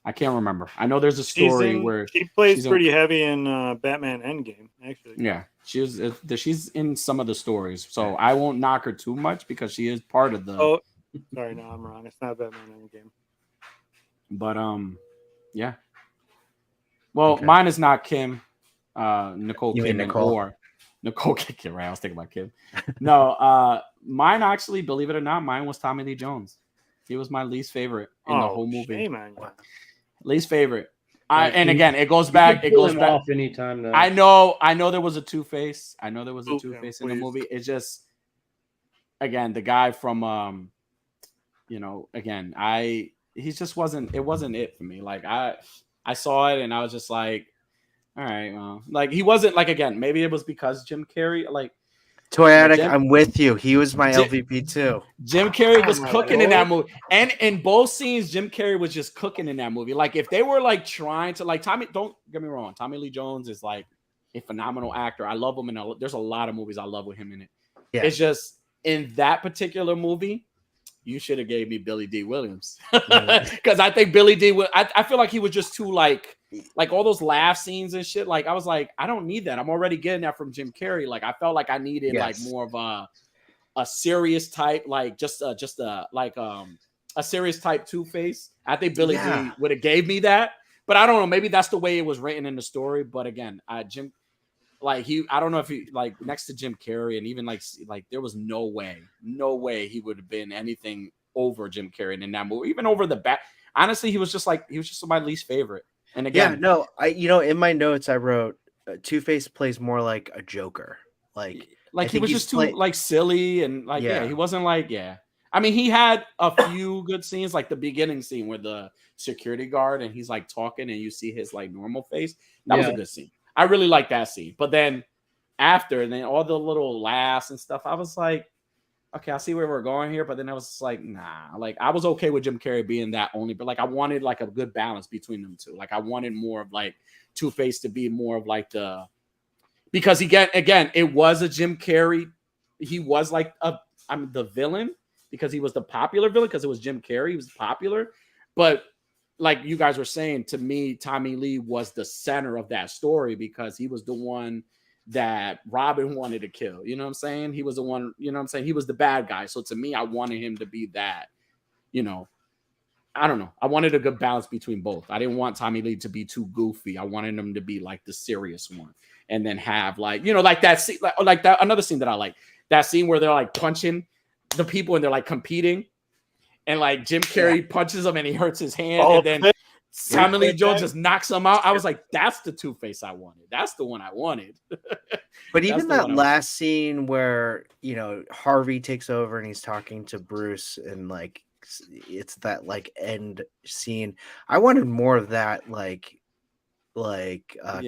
Speaker 2: I can't remember. I know there's a story where
Speaker 4: she plays pretty heavy in Batman Endgame. Actually,
Speaker 2: yeah, she's in some of the stories. So I won't knock her too much because she is part of the.
Speaker 4: Oh, sorry, no, I'm wrong. It's not Batman Endgame.
Speaker 2: But yeah. Well,
Speaker 1: Okay.
Speaker 2: mine is not Kim, Nicole
Speaker 1: You mean
Speaker 2: Kidman
Speaker 1: Nicole?
Speaker 2: or Nicole Kidman. Right, I was thinking about Kim. No, mine actually, believe it or not, mine was Tommy Lee Jones. He was my least favorite in the whole movie.
Speaker 4: Shame on you.
Speaker 2: Least favorite.
Speaker 3: Like,
Speaker 2: And
Speaker 3: you-
Speaker 2: again, it goes
Speaker 3: You
Speaker 2: back.
Speaker 3: could
Speaker 2: It
Speaker 3: pull
Speaker 2: goes
Speaker 3: him
Speaker 2: back.
Speaker 3: off anytime though.
Speaker 2: I know there was a Two-Face. I know there was a
Speaker 4: Boot him,
Speaker 2: Two-Face in the
Speaker 4: please.
Speaker 2: movie. It's just, again, the guy from again, he just wasn't it for me. Like I saw it and I was just like, all right, well, like he wasn't like, again, maybe it was because Jim Carrey, like
Speaker 1: Toy Addict,
Speaker 2: Jim,
Speaker 1: I'm with you. He was my
Speaker 2: Jim-
Speaker 1: LVP too.
Speaker 2: Jim Carrey was
Speaker 4: Oh my
Speaker 2: cooking in that
Speaker 4: Lord.
Speaker 2: movie. And in both scenes, Jim Carrey was just cooking in that movie. Like if they were like trying to, like, don't get me wrong, Tommy Lee Jones is like a phenomenal actor. I love him, and there's a lot of movies I love with him in it.
Speaker 1: Yeah.
Speaker 2: It's just in that particular movie, you should have gave me Billy D. Williams, because I think Billy D. I feel like he was just too like all those laugh scenes and shit. Like I was like, I don't need that. I'm already getting that from Jim Carrey. Like I felt like I needed like more of a serious type, like just a serious type Two-Face. I think Billy D. would have gave me that, but I don't know. Maybe that's the way it was written in the story. But again, Jim. Like I don't know if he, like, next to Jim Carrey, and even like there was no way he would have been anything over Jim Carrey in that movie, even over the back. Honestly, he was just my least favorite. And again,
Speaker 1: in my notes I wrote Two-Face plays more like a Joker. Like
Speaker 2: he was just too like silly and like he wasn't like I mean, he had a few good scenes, like the beginning scene where the security guard and he's like talking and you see his like normal face. That was a good scene. I really like that scene. But then after, and then all the little laughs and stuff, I was like, okay, I see where we're going here. But then I was just like, nah. Like I was okay with Jim Carrey being that only, but like I wanted like a good balance between them two. Like I wanted more of like Two-Face to be more of like because again, it was a Jim Carrey. He was like the villain because he was the popular villain because it was Jim Carrey. He was popular, but like you guys were saying, to me, Tommy Lee was the center of that story because he was the one that Robin wanted to kill. You know what I'm saying? He was the one, you know what I'm saying? He was the bad guy. So to me, I wanted him to be that, I don't know. I wanted a good balance between both. I didn't want Tommy Lee to be too goofy. I wanted him to be like the serious one and then have like, like that scene, like that, another scene that I like, that scene where they're like punching the people and they're like competing. And like Jim Carrey punches him and he hurts his hand, and then Tommy Lee Jones just knocks him out. I was like, that's the Two-Face I wanted. That's the one I wanted.
Speaker 1: But even that last scene where, Harvey takes over and he's talking to Bruce and like it's that like end scene. I wanted more of that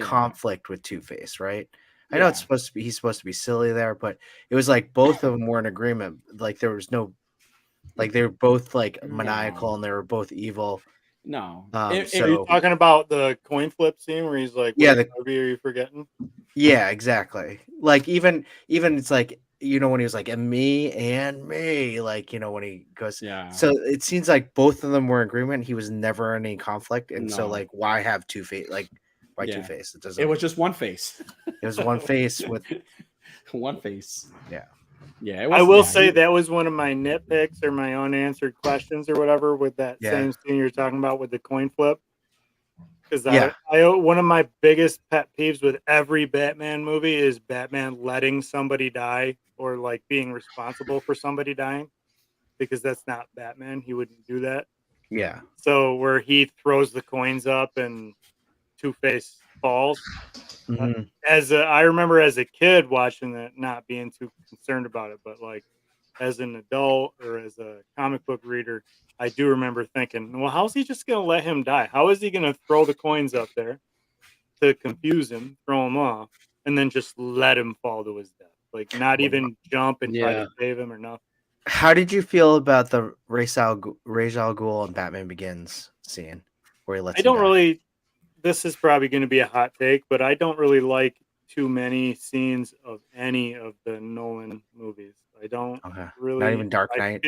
Speaker 1: conflict with Two-Face, right? I know he's supposed to be silly there, but it was like both of them were in agreement. Like there was no, like they were both like maniacal and they were both evil.
Speaker 2: No.
Speaker 4: Are you talking about the coin flip scene where he's like, are you forgetting?
Speaker 1: Yeah, exactly. Like even it's like, when he was like, and me, like, when he goes, so it seems like both of them were in agreement. He was never in any conflict. And so like, why have Two-Face? Like, why Two-Face?
Speaker 2: It was just one face.
Speaker 1: It was one face with
Speaker 2: one face.
Speaker 1: Yeah.
Speaker 2: Yeah,
Speaker 4: I will say that was one of my nitpicks or my unanswered questions or whatever with that same scene you're talking about with the coin flip. Because I one of my biggest pet peeves with every Batman movie is Batman letting somebody die or like being responsible for somebody dying, because that's not Batman. He wouldn't do that.
Speaker 1: Yeah.
Speaker 4: So where he throws the coins up and Two-Face falls.
Speaker 1: Mm-hmm.
Speaker 4: I remember as a kid watching that, not being too concerned about it, but like as an adult or as a comic book reader, I do remember thinking, well, how's he just going to let him die? How is he going to throw the coins up there to confuse him, throw him off, and then just let him fall to his death? Like not even jump and try to save him or nothing.
Speaker 1: How did you feel about the Ra's al Ghul in Batman Begins scene where he lets him die?
Speaker 4: This is probably going to be a hot take, but I don't really like too many scenes of any of the Nolan movies. I don't really.
Speaker 1: Not even Dark Knight.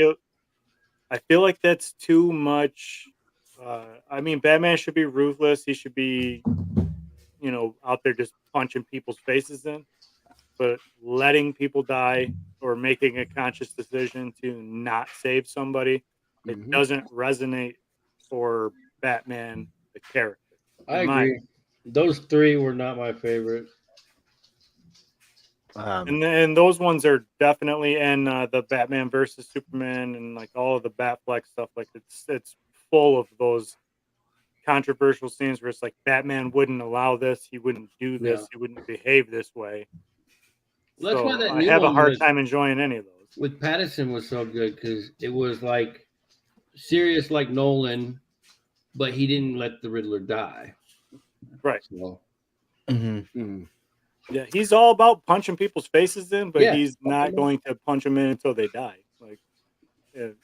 Speaker 4: I feel like that's too much. I mean, Batman should be ruthless. He should be, out there just punching people's faces in. But letting people die or making a conscious decision to not save somebody, it doesn't resonate for Batman, the character.
Speaker 3: I agree. Those three were not my favorite.
Speaker 4: And those ones are definitely in the Batman versus Superman and like all of the Batfleck stuff. Like it's full of those controversial scenes where it's like Batman wouldn't allow this, he wouldn't do this,
Speaker 3: Yeah.
Speaker 4: he wouldn't behave this way.
Speaker 3: Well, that's why
Speaker 4: So
Speaker 3: that
Speaker 4: I
Speaker 3: new
Speaker 4: have a
Speaker 3: one
Speaker 4: hard time enjoying any of those.
Speaker 3: with Pattinson was so good because it was like serious like Nolan, but he didn't let the Riddler die.
Speaker 4: Right.
Speaker 3: So,
Speaker 4: Yeah, he's all about punching people's faces in, but
Speaker 3: Yeah.
Speaker 4: he's not going to punch them in until they die. Like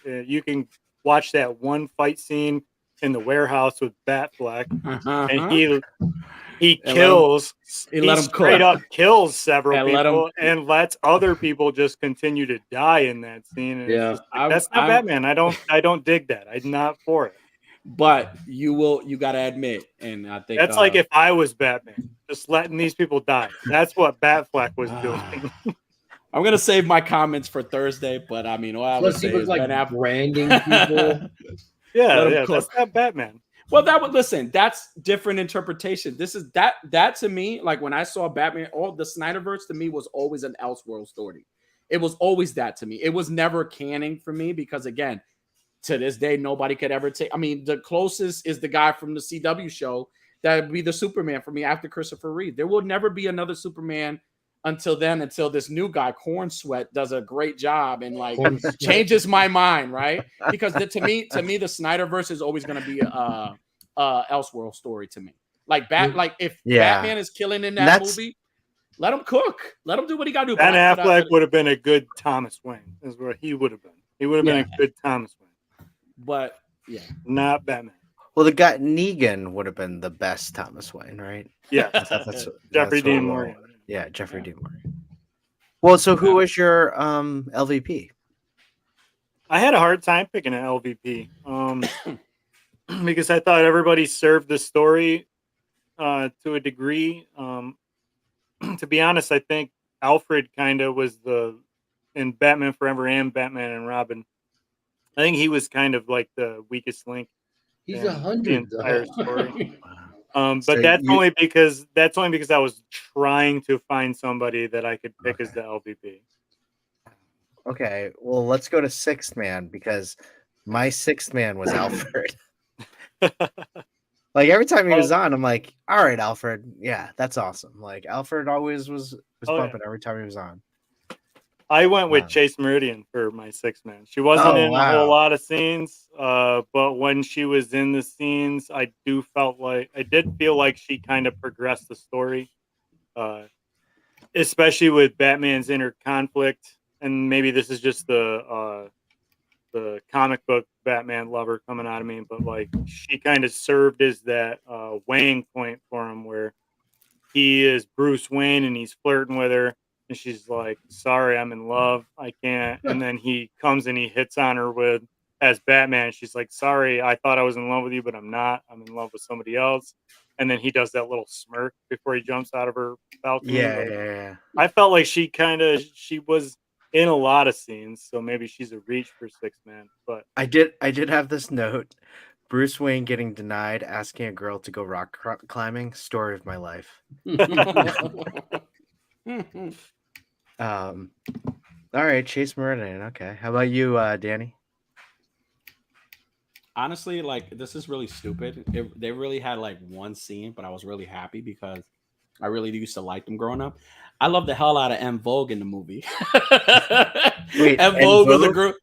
Speaker 4: you can watch that one fight scene in the warehouse with Batfleck, and he kills.
Speaker 2: He let him
Speaker 4: straight
Speaker 2: cook.
Speaker 4: up kills several
Speaker 2: And let
Speaker 4: people
Speaker 2: him-
Speaker 4: and lets other people just continue to die in that scene. And
Speaker 3: Yeah.
Speaker 4: it's just like, that's not Batman. I don't dig that. I'm not for it.
Speaker 2: But you gotta admit, and I think
Speaker 4: That's like if I was Batman, just letting these people die. That's what Batfleck was doing.
Speaker 2: I'm gonna save my comments for Thursday, but I mean, all I would
Speaker 3: plus he
Speaker 2: say
Speaker 3: was
Speaker 2: is
Speaker 3: like
Speaker 2: Ben Affleck.
Speaker 3: branding people.
Speaker 4: Yeah, that's not Batman.
Speaker 2: Well, that's different interpretation. This is that to me, like when I saw Batman, all the Snyderverse to me was always an Elseworld story. It was always that to me. It was never canon for me because again, to this day, nobody could ever take. I mean, the closest is the guy from the CW show that would be the Superman for me after Christopher Reeve. There will never be another Superman until this new guy, Corn Sweat, does a great job and like changes my mind, right? Because to me, the Snyderverse is always going to be a Elseworld story to me. Like if Batman is killing in that movie, let him cook, let him do what he got to do.
Speaker 4: Ben Affleck would have been a good Thomas Wayne. Is where he would have been. He would have been a good Thomas Wayne.
Speaker 2: But yeah,
Speaker 4: not Batman.
Speaker 1: Well, the guy Negan would have been the best Thomas Wayne, right?
Speaker 4: Yeah, Jeffrey Dean Morgan.
Speaker 1: Yeah, Jeffrey Dean Morgan. Well, so who was your LVP?
Speaker 4: I had a hard time picking an LVP because I thought everybody served the story to a degree. To be honest, I think Alfred kind of was in Batman Forever and Batman and Robin. I think he was kind of like the weakest link.
Speaker 3: He's 100
Speaker 4: the entire story. But
Speaker 1: So
Speaker 4: only because I was trying to find somebody that I could pick as the LVP.
Speaker 1: Okay, well, let's go to Sixth Man because my Sixth Man was Alfred. Like every time he was on, I'm like, all right, Alfred, yeah, that's awesome. Like Alfred always was bumping every time he was on.
Speaker 4: I went with Chase Meridian for my Sixth Man. She wasn't in a whole lot of scenes, but when she was in the scenes, I did feel like she kind of progressed the story, especially with Batman's inner conflict. And maybe this is just the comic book Batman lover coming out of me, but like she kind of served as that weighing point for him, where he is Bruce Wayne and he's flirting with her. And she's like, sorry, I'm in love. I can't. And then he comes and he hits on her as Batman. She's like, sorry, I thought I was in love with you, but I'm not. I'm in love with somebody else. And then he does that little smirk before he jumps out of her balcony.
Speaker 1: Yeah.
Speaker 4: I felt like she was in a lot of scenes. So maybe she's a reach for Sixth Man. But
Speaker 1: I did have this note. Bruce Wayne getting denied, asking a girl to go rock climbing. Story of my life. All right, Chase Meridian. Okay, how about you, Danny?
Speaker 2: Honestly, like this is really stupid. They really had like one scene, but I was really happy because I really used to like them growing up. I love the hell out of M Vogue in the movie.
Speaker 1: Wait,
Speaker 2: M Vogue was the girl.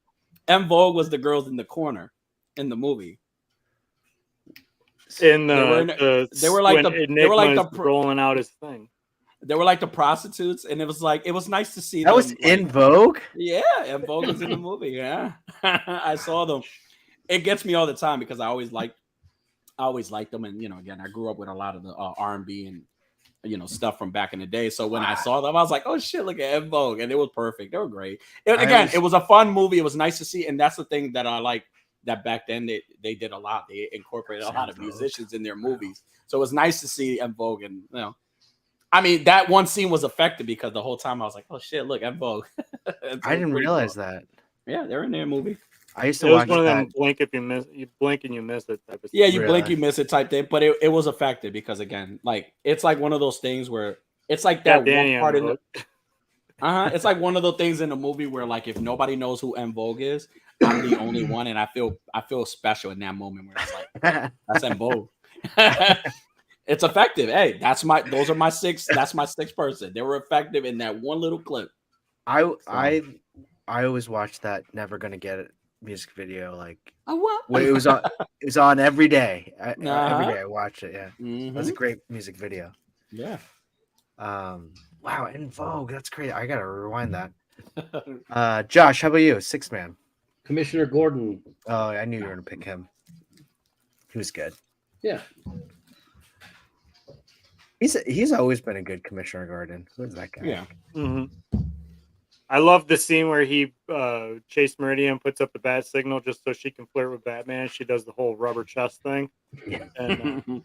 Speaker 2: M Vogue was the girls in the corner in the movie.
Speaker 4: They were rolling out his thing.
Speaker 2: They were like the prostitutes, and it was nice to see
Speaker 1: that
Speaker 2: them,
Speaker 1: was in Vogue.
Speaker 2: Yeah, En Vogue was in the movie. Yeah, I saw them. It gets me all the time because I always liked them, and again, I grew up with a lot of the R&B and stuff from back in the day. So when I saw them, I was like, oh shit, look at En Vogue, and it was perfect. They were great. It was a fun movie. It was nice to see, and that's the thing that I like. That back then they did a lot. They incorporated a lot of musicians in their movies, so it was nice to see En Vogue and I mean, that one scene was effective because the whole time I was like, "Oh shit, look, En Vogue."
Speaker 1: I didn't realize that.
Speaker 2: Yeah, they're in their movie.
Speaker 1: I used to
Speaker 4: It was
Speaker 1: watch
Speaker 4: one of them
Speaker 1: that.
Speaker 4: blink if you miss, you blink and you miss it type of
Speaker 2: Yeah,
Speaker 4: stuff.
Speaker 2: you blink, you miss it type thing. But it was effective because again, like it's like one of those things where it's like
Speaker 4: Got
Speaker 2: that one
Speaker 4: Danny on
Speaker 2: part
Speaker 4: the
Speaker 2: in the
Speaker 4: hook.
Speaker 2: it's like one of those things in the movie where like if nobody knows who M Vogue is, I'm the only one, and I feel special in that moment where it's like that's M Vogue. It's effective. Hey, those are my six. That's my sixth person. They were effective in that one little clip.
Speaker 1: I always watched that Never Gonna Get It music video. Like
Speaker 2: What?
Speaker 1: when it was on, it was on every day. Every
Speaker 2: Uh-huh.
Speaker 1: day I watched it. Yeah, it was a great music video.
Speaker 2: Yeah.
Speaker 1: Wow, In Vogue. That's great. I gotta rewind that. Josh, how about you? Six Man.
Speaker 3: Commissioner Gordon.
Speaker 1: Oh, I knew you were gonna pick him. He was good.
Speaker 3: Yeah.
Speaker 1: He's always been a good Commissioner Gordon. Who is that guy?
Speaker 2: Yeah.
Speaker 4: Mm-hmm. I love the scene where he Chase Meridian puts up the bat signal just so she can flirt with Batman. She does the whole rubber chest thing,
Speaker 1: Yeah.
Speaker 4: and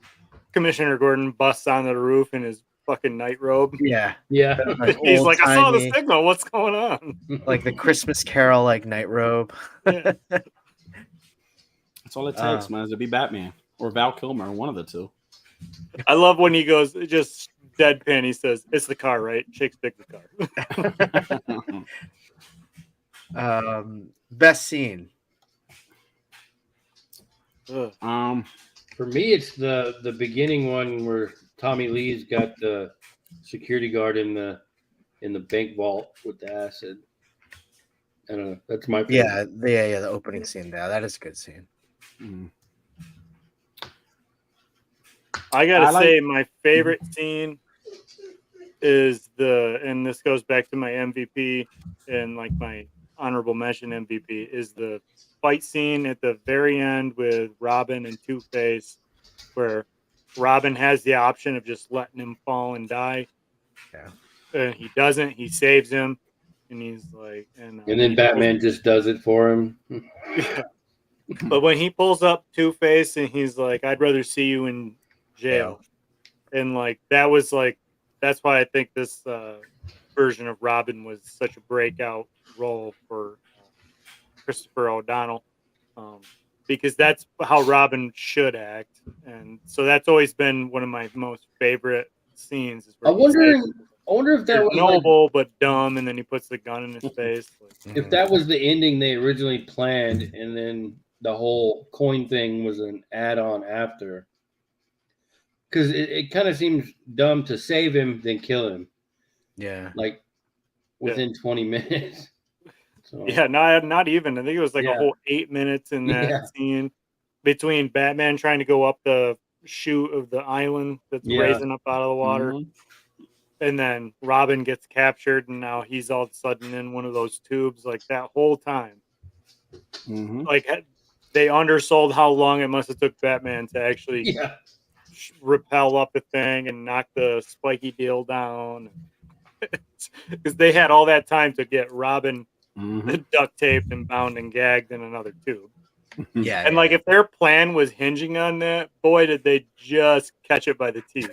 Speaker 4: Commissioner Gordon busts onto the roof in his fucking night robe.
Speaker 1: Yeah.
Speaker 3: Yeah.
Speaker 1: Like
Speaker 4: He's like, I saw the
Speaker 1: old-timey,
Speaker 4: signal. What's going on?
Speaker 1: like the Christmas Carol, like night robe.
Speaker 4: Yeah.
Speaker 2: That's all it takes, man, is to be Batman or Val Kilmer, one of the two.
Speaker 4: I love when he goes just deadpan. He says, "It's the car, right?" Shakes big the
Speaker 1: car. Best scene.
Speaker 4: Ugh.
Speaker 3: For me, it's the beginning one where Tommy Lee's got the security guard in the bank vault with the acid. I don't know. That's my favorite.
Speaker 1: Yeah. The opening scene there. That is a good scene.
Speaker 4: I gotta say, my favorite scene is and this goes back to my MVP and like my honorable mention MVP, is the fight scene at the very end with Robin and Two-Face, where Robin has the option of just letting him fall and die.
Speaker 1: Yeah.
Speaker 4: And he doesn't. He saves him, and he's like, and
Speaker 3: then Batman just does it for him.
Speaker 4: Yeah. But when he pulls up Two-Face and he's like, "I'd rather see you in jail," and like that's why I think this version of Robin was such a breakout role for Christopher O'Donnell, because that's how Robin should act, and so that's always been one of my most favorite scenes. Is
Speaker 3: I wonder if that was
Speaker 4: noble but dumb, and then he puts the gun in his face.
Speaker 3: If that was the ending they originally planned, and then the whole coin thing was an add-on after. Because it kind of seems dumb to save him then kill him.
Speaker 1: Yeah.
Speaker 3: Like within 20 minutes. So,
Speaker 4: yeah, not even. I think it was like a whole 8 minutes in that scene between Batman trying to go up the chute of the island that's raising up out of the water. And then Robin gets captured, and now he's all of a sudden in one of those tubes. Like that whole time. Like they undersold how long it must have took Batman to actually rappel up the thing and knock the spiky deal down, because they had all that time to get Robin duct taped and bound and gagged in another tube. And like if their plan was hinging on that, boy, did they just catch it by the teeth.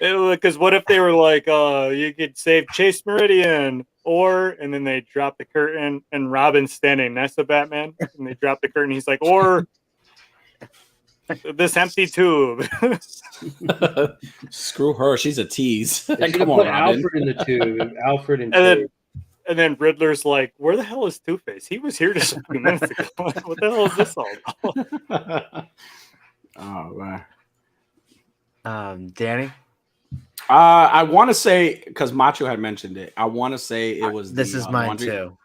Speaker 4: Because what if they were like, you could save Chase Meridian, and then they drop the curtain and Robin's standing next to Batman, and they drop the curtain. He's like, or this empty tube.
Speaker 2: Screw her. She's a tease.
Speaker 3: Come on, Alfred in the tube. Alfred
Speaker 4: and then Riddler's like, where the hell is Two-Face? He was here just a few minutes ago. What the hell is this all about?
Speaker 2: Oh,
Speaker 1: man. Danny?
Speaker 2: I want to say, because Macho had mentioned it, I want to say it was
Speaker 1: this is mine
Speaker 2: laundry,
Speaker 1: too.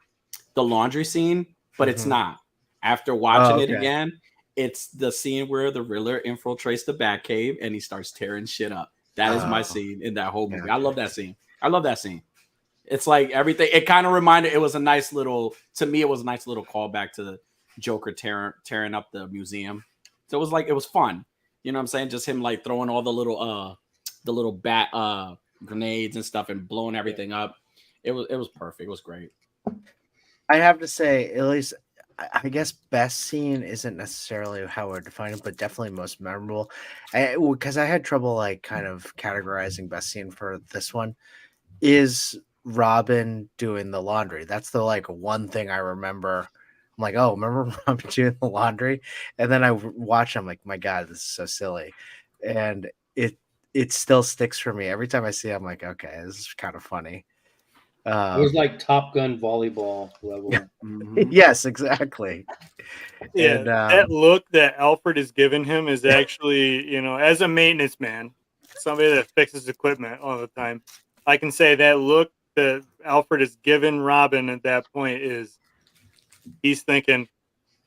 Speaker 2: The laundry scene, but it's not. After watching it again, it's the scene where the Riddler infiltrates the Batcave and he starts tearing shit up. That is my scene in that whole movie. I love that scene. It's like everything. It kind of reminded. It was a nice little. To me, it was a nice little callback to the Joker tearing up the museum. So it was fun. You know what I'm saying? Just him like throwing all the little bat grenades and stuff and blowing everything up. It was perfect. It was great.
Speaker 1: I have to say, at least I guess best scene isn't necessarily how I would define it, but definitely most memorable. Because I had trouble like kind of categorizing best scene for this one. Is Robin doing the laundry. That's the like one thing I remember. I'm like, oh, remember Robin doing the laundry? And then I watch. I'm like, my God, this is so silly, and it still sticks for me every time I see it. I'm like, okay, this is kind of funny.
Speaker 3: It was like Top Gun volleyball level.
Speaker 1: Yes, exactly.
Speaker 4: Yeah,
Speaker 1: And
Speaker 4: that look that Alfred is giving him is actually, you know, as a maintenance man, somebody that fixes equipment all the time, I can say that look that Alfred is giving Robin at that point is he's thinking,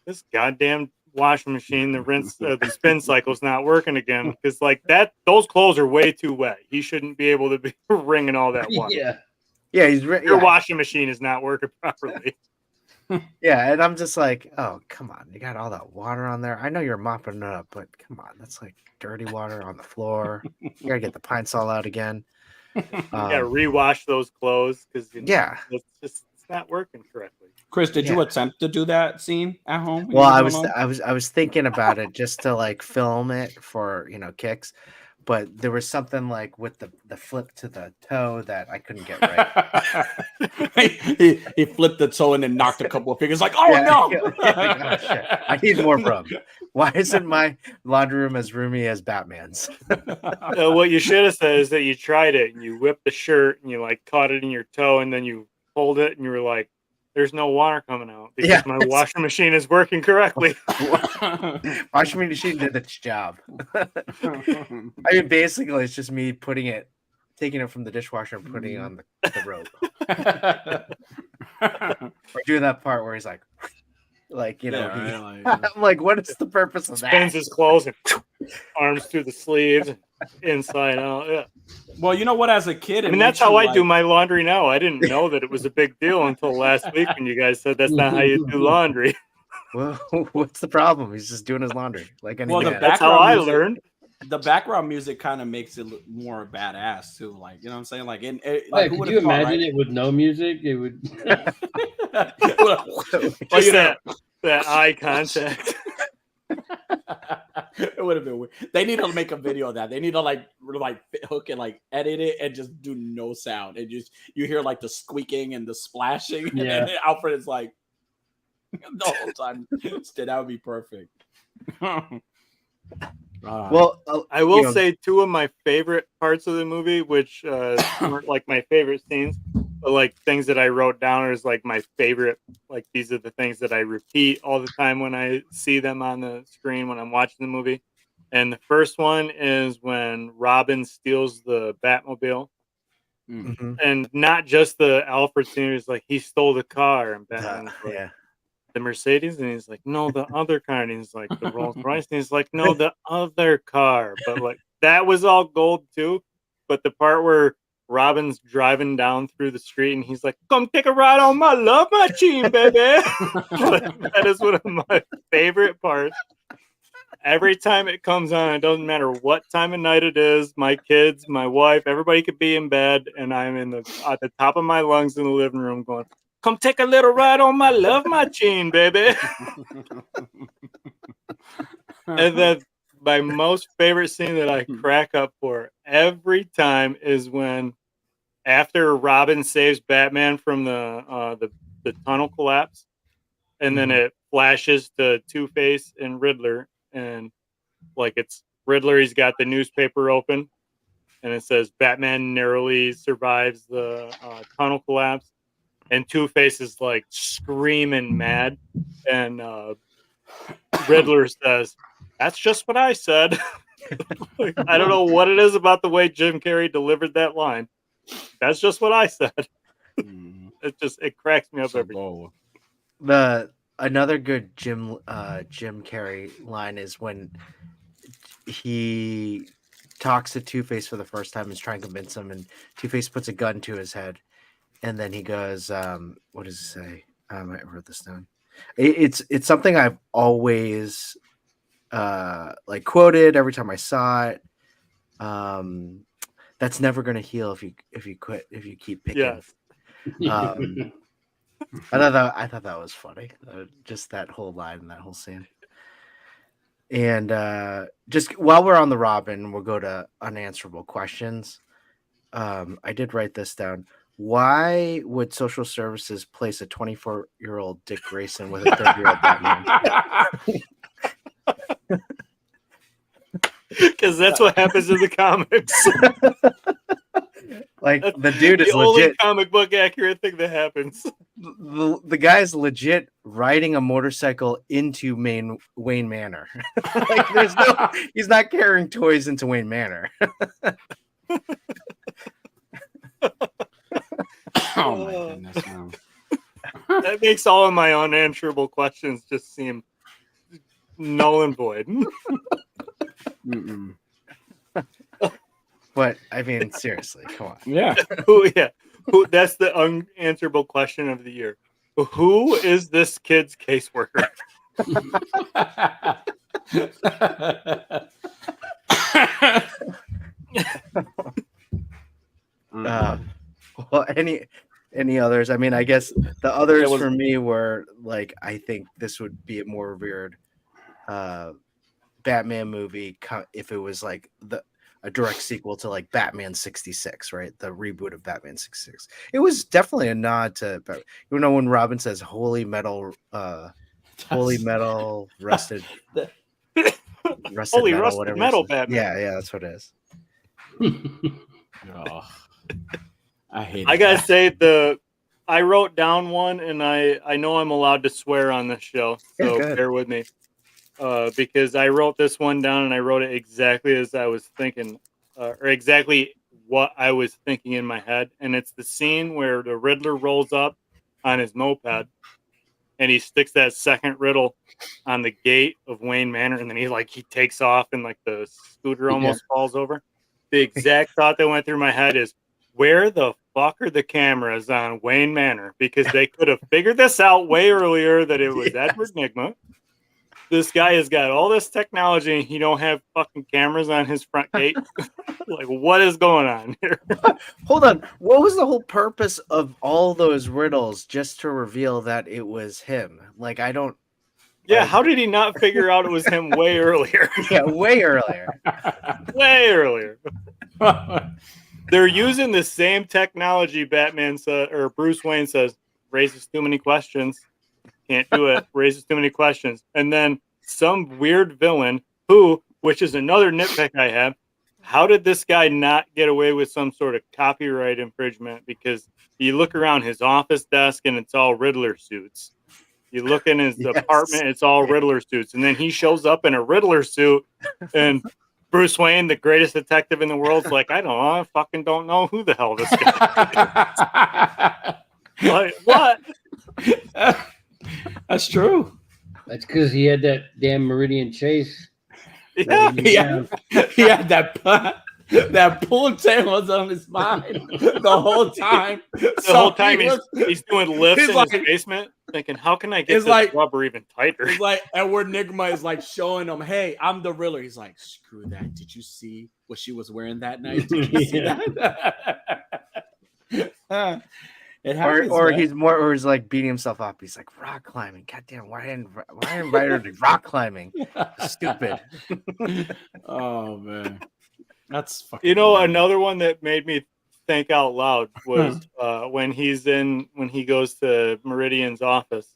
Speaker 4: this goddamn washing machine, the spin cycle's not working again, because like that, those clothes are way too wet. He shouldn't be able to be wringing all that water.
Speaker 3: Yeah,
Speaker 4: Your washing machine is not working properly.
Speaker 1: Yeah, and I'm just like, oh, come on. You got all that water on there. I know you're mopping it up, but come on. That's like dirty water on the floor. You got to get the pine sol out again.
Speaker 4: Yeah, rewash those clothes because
Speaker 1: yeah,
Speaker 4: it's not working correctly.
Speaker 2: Chris, did you attempt to do that scene at home?
Speaker 1: Well, I was thinking about it just to like film it for, you know, kicks, but there was something like with the flip to the toe that I couldn't get right.
Speaker 2: he flipped the toe and then knocked a couple of fingers. Like, oh no!
Speaker 1: Like, oh, shit. I need more room. Why isn't my laundry room as roomy as Batman's?
Speaker 4: What you should have said is that you tried it and you whipped the shirt and you like caught it in your toe and then you pulled it and you were like, "There's no water coming out because my washing machine is working correctly."
Speaker 1: Washing machine did its job. I mean, basically, it's just me taking it from the dishwasher and putting it on the rope. Or doing that part where he's like, you know, I'm like, what is the purpose of that?
Speaker 4: Spins his clothes and arms through the sleeves, inside out. Yeah.
Speaker 2: Well, you know what? As a kid,
Speaker 4: I mean, that's how I do my laundry now. I didn't know that it was a big deal until last week when you guys said that's not how you do laundry.
Speaker 1: Well, what's the problem? He's just doing his laundry. Like,
Speaker 4: that's how I learned.
Speaker 2: The background music kind of makes it look more badass too. Like, you know what I'm saying? Like,
Speaker 3: could you imagine it with no music? It would.
Speaker 4: That eye contact.
Speaker 2: It would have been weird. They need to make a video of that. They need to like hook and like edit it and just do no sound. And just you hear like the squeaking and the splashing.
Speaker 3: Yeah.
Speaker 2: And Alfred is like the whole time. That would be perfect.
Speaker 1: Well,
Speaker 4: I will say two of my favorite parts of the movie, which weren't like my favorite scenes, but like things that I wrote down as like my favorite. Like these are the things that I repeat all the time when I see them on the screen when I'm watching the movie. And the first one is when Robin steals the Batmobile.
Speaker 1: Mm-hmm.
Speaker 4: And not just the Alfred scene, it's like he stole the car and Batman's like, the Mercedes, and he's like, no, the other car, and he's like, the Rolls Royce, and he's like, no, the other car. But like that was all gold too. But the part where Robin's driving down through the street and he's like, come take a ride on my love machine, baby. That is one of my favorite parts. Every time it comes on, it doesn't matter what time of night it is, my kids, my wife, everybody could be in bed, and I'm at the top of my lungs in the living room going, come take a little ride on my love machine, baby. And then my most favorite scene that I crack up for every time is when after Robin saves Batman from the tunnel collapse, and then it flashes to Two-Face and Riddler, and like it's Riddler, he's got the newspaper open, and it says Batman narrowly survives the tunnel collapse. And Two-Face is like screaming mad. And Riddler says, that's just what I said. I don't know what it is about the way Jim Carrey delivered that line. That's just what I said. It cracks me up every time.
Speaker 1: Another good Jim Carrey line is when he talks to Two-Face for the first time and is trying to convince him, and Two-Face puts a gun to his head. And then he goes, what does it say? I wrote this down. It's something I've always like quoted every time I saw it. That's never going to heal if you keep picking. Yeah. I thought that was funny. Just that whole line and that whole scene. And just while we're on the Robin, we'll go to unanswerable questions. I did write this down. Why would social services place a 24-year-old Dick Grayson with a 30-year-old Batman?
Speaker 4: Because that's what happens in the comics.
Speaker 1: Like the dude is
Speaker 4: the only
Speaker 1: legit.
Speaker 4: comic book accurate thing that happens.
Speaker 1: The guy's legit riding a motorcycle into Wayne Manor. Like he's not carrying toys into Wayne Manor.
Speaker 2: Oh my goodness, man.
Speaker 4: That makes all of my unanswerable questions just seem null and void.
Speaker 1: But I mean, seriously, come on.
Speaker 2: Yeah.
Speaker 4: Who? That's the unanswerable question of the year. Who is this kid's caseworker?
Speaker 1: Well, any others? I mean, I guess the others for me were like, I think this would be a more revered Batman movie if it was like a direct sequel to like Batman 66, right? The reboot of Batman 66. It was definitely a nod to, you know, when Robin says "holy metal, rusted."
Speaker 4: Holy rusted metal Batman.
Speaker 1: Yeah, that's what it is.
Speaker 2: Oh, I hate.
Speaker 4: I gotta say I wrote down one, and I know I'm allowed to swear on this show, so bear with me, because I wrote this one down and I wrote it exactly as I was thinking, or exactly what I was thinking in my head, and it's the scene where the Riddler rolls up on his moped, and he sticks that second riddle on the gate of Wayne Manor, and then he takes off, and like the scooter almost falls over. The exact thought that went through my head is, where the fuck are the cameras on Wayne Manor? Because they could have figured this out way earlier that it was Edward Nygma. This guy has got all this technology and he don't have fucking cameras on his front gate. Like, what is going on here?
Speaker 1: Hold on. What was the whole purpose of all those riddles just to reveal that it was him? Like, I don't.
Speaker 4: Yeah, how did he not figure out it was him way earlier?
Speaker 1: Yeah, way earlier.
Speaker 4: Way earlier. They're using the same technology Batman said, or Bruce Wayne says, raises too many questions. Can't do it. Raises too many questions. And then some weird villain which is another nitpick I have, how did this guy not get away with some sort of copyright infringement? Because you look around his office desk and it's all Riddler suits. You look in his apartment, it's all Riddler suits. And then he shows up in a Riddler suit, and Bruce Wayne, the greatest detective in the world, is like, I fucking don't know who the hell this guy is. Like, what?
Speaker 2: That's true.
Speaker 3: That's because he had that damn Meridian Chase.
Speaker 4: Yeah.
Speaker 2: He had that ponytail was on his mind the whole time.
Speaker 4: The whole time he's doing lifts in his basement, thinking, how can I get this rubber even tighter?
Speaker 2: It's like Edward Nygma is like showing him, hey, I'm the Riddler. He's like, screw that. Did you see what she was wearing that night? Did you see that?
Speaker 1: Or he's like beating himself up. He's like, rock climbing. Goddamn, why didn't I invite her to rock climbing? Stupid.
Speaker 2: Oh man. That's fucking
Speaker 4: another one that made me think out loud was when he goes to Meridian's office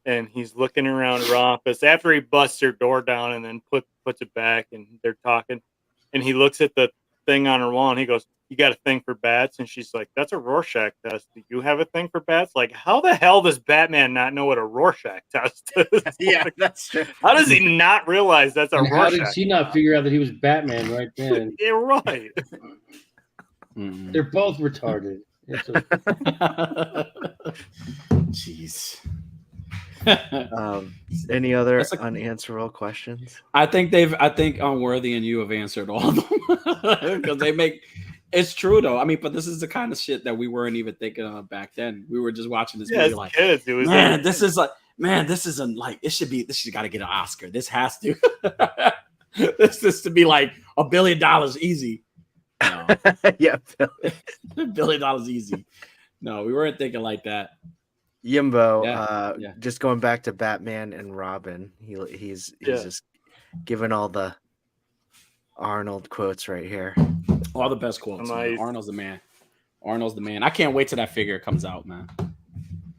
Speaker 4: and he's looking around her office after he busts her door down and then puts it back, and they're talking, and he looks at the thing on her wall and he goes, you got a thing for bats? And she's like, that's a Rorschach test. Do you have a thing for bats? Like, how the hell does Batman not know what a Rorschach test is?
Speaker 1: Yeah, that's true.
Speaker 4: How does he not realize that's a Rorschach?
Speaker 3: How did she not figure out that he was Batman right then?
Speaker 4: You're right.
Speaker 3: They're both retarded.
Speaker 2: Jeez.
Speaker 1: Any other unanswerable questions?
Speaker 2: I think Unworthy and you have answered all of them because they make. It's true though. I mean, but this is the kind of shit that we weren't even thinking of back then. We were just watching this movie like,
Speaker 4: kids, it was
Speaker 2: this isn't like this should got to get an Oscar. This has to. This is to be like $1 billion easy. No.
Speaker 1: Yeah,
Speaker 2: $1 billion easy. No, we weren't thinking like that.
Speaker 1: Yimbo, just going back to Batman and Robin, he's just giving all the Arnold quotes right here.
Speaker 2: All the best quotes.
Speaker 4: Nice.
Speaker 2: Arnold's the man. Arnold's the man. I can't wait till that figure comes out, man.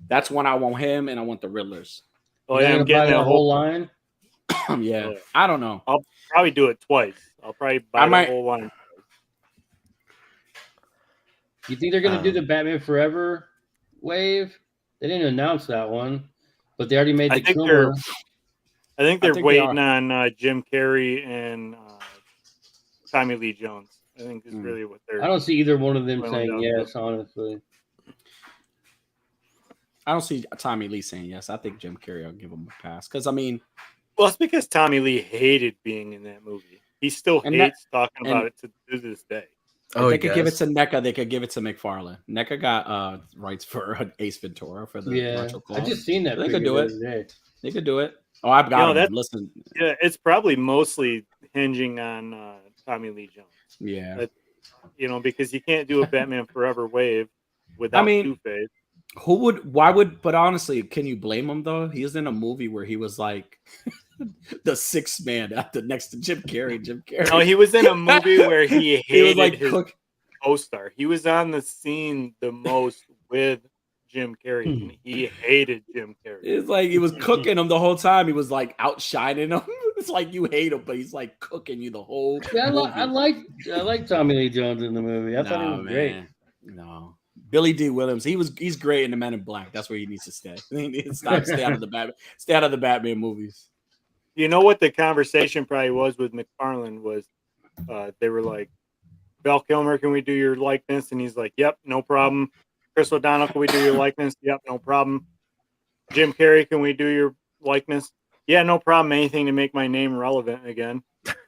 Speaker 2: That's when I want him, and I want the Riddlers.
Speaker 4: Oh
Speaker 3: You're
Speaker 4: yeah, I'm
Speaker 3: gonna buy
Speaker 4: getting
Speaker 3: the
Speaker 4: that
Speaker 3: whole line.
Speaker 2: Yeah,
Speaker 4: Yeah.
Speaker 2: I don't know.
Speaker 4: I'll probably do it twice. I'll probably buy the whole line.
Speaker 3: You think they're gonna do the Batman Forever wave? They didn't announce that one, but they already made the Coomer.
Speaker 4: I think they're waiting on Jim Carrey and Tommy Lee Jones. I think is really what they're.
Speaker 3: I don't see either one of them saying yes, honestly.
Speaker 2: I don't see Tommy Lee saying yes. I think Jim Carrey will give him a pass because I mean,
Speaker 4: well, it's because Tommy Lee hated being in that movie. He still hates talking about it to this day.
Speaker 2: Oh, they could give it to NECA. They could give it to McFarlane. NECA got rights for Ace Ventura for the Retro Claw.
Speaker 3: I just seen that.
Speaker 2: They could do it. They could do it. Oh, I've got them. Listen.
Speaker 4: Yeah, it's probably mostly hinging on Tommy Lee Jones.
Speaker 2: Yeah.
Speaker 4: Because you can't do a Batman Forever wave without Two-Face.
Speaker 2: But honestly, can you blame him though? He was in a movie where he was like the sixth man next to Jim Carrey.
Speaker 4: No, he was in a movie where he hated his co-star. He was on the scene the most with Jim Carrey, and he hated Jim Carrey.
Speaker 2: It's like he was cooking him the whole time. He was like outshining him. It's like you hate him, but he's like cooking you the whole.
Speaker 3: Yeah, I like Tommy Lee Jones in the movie. I thought he was great.
Speaker 2: No. Billy D. Williams, he's great in the Men in Black. That's where he needs to stay. He needs to stay out of the Batman movies.
Speaker 4: You know what the conversation probably was with McFarlane was they were like, Val Kilmer, can we do your likeness? And he's like, yep, no problem. Chris O'Donnell, can we do your likeness? Yep, no problem. Jim Carrey, can we do your likeness? Yeah, no problem. Anything to make my name relevant again.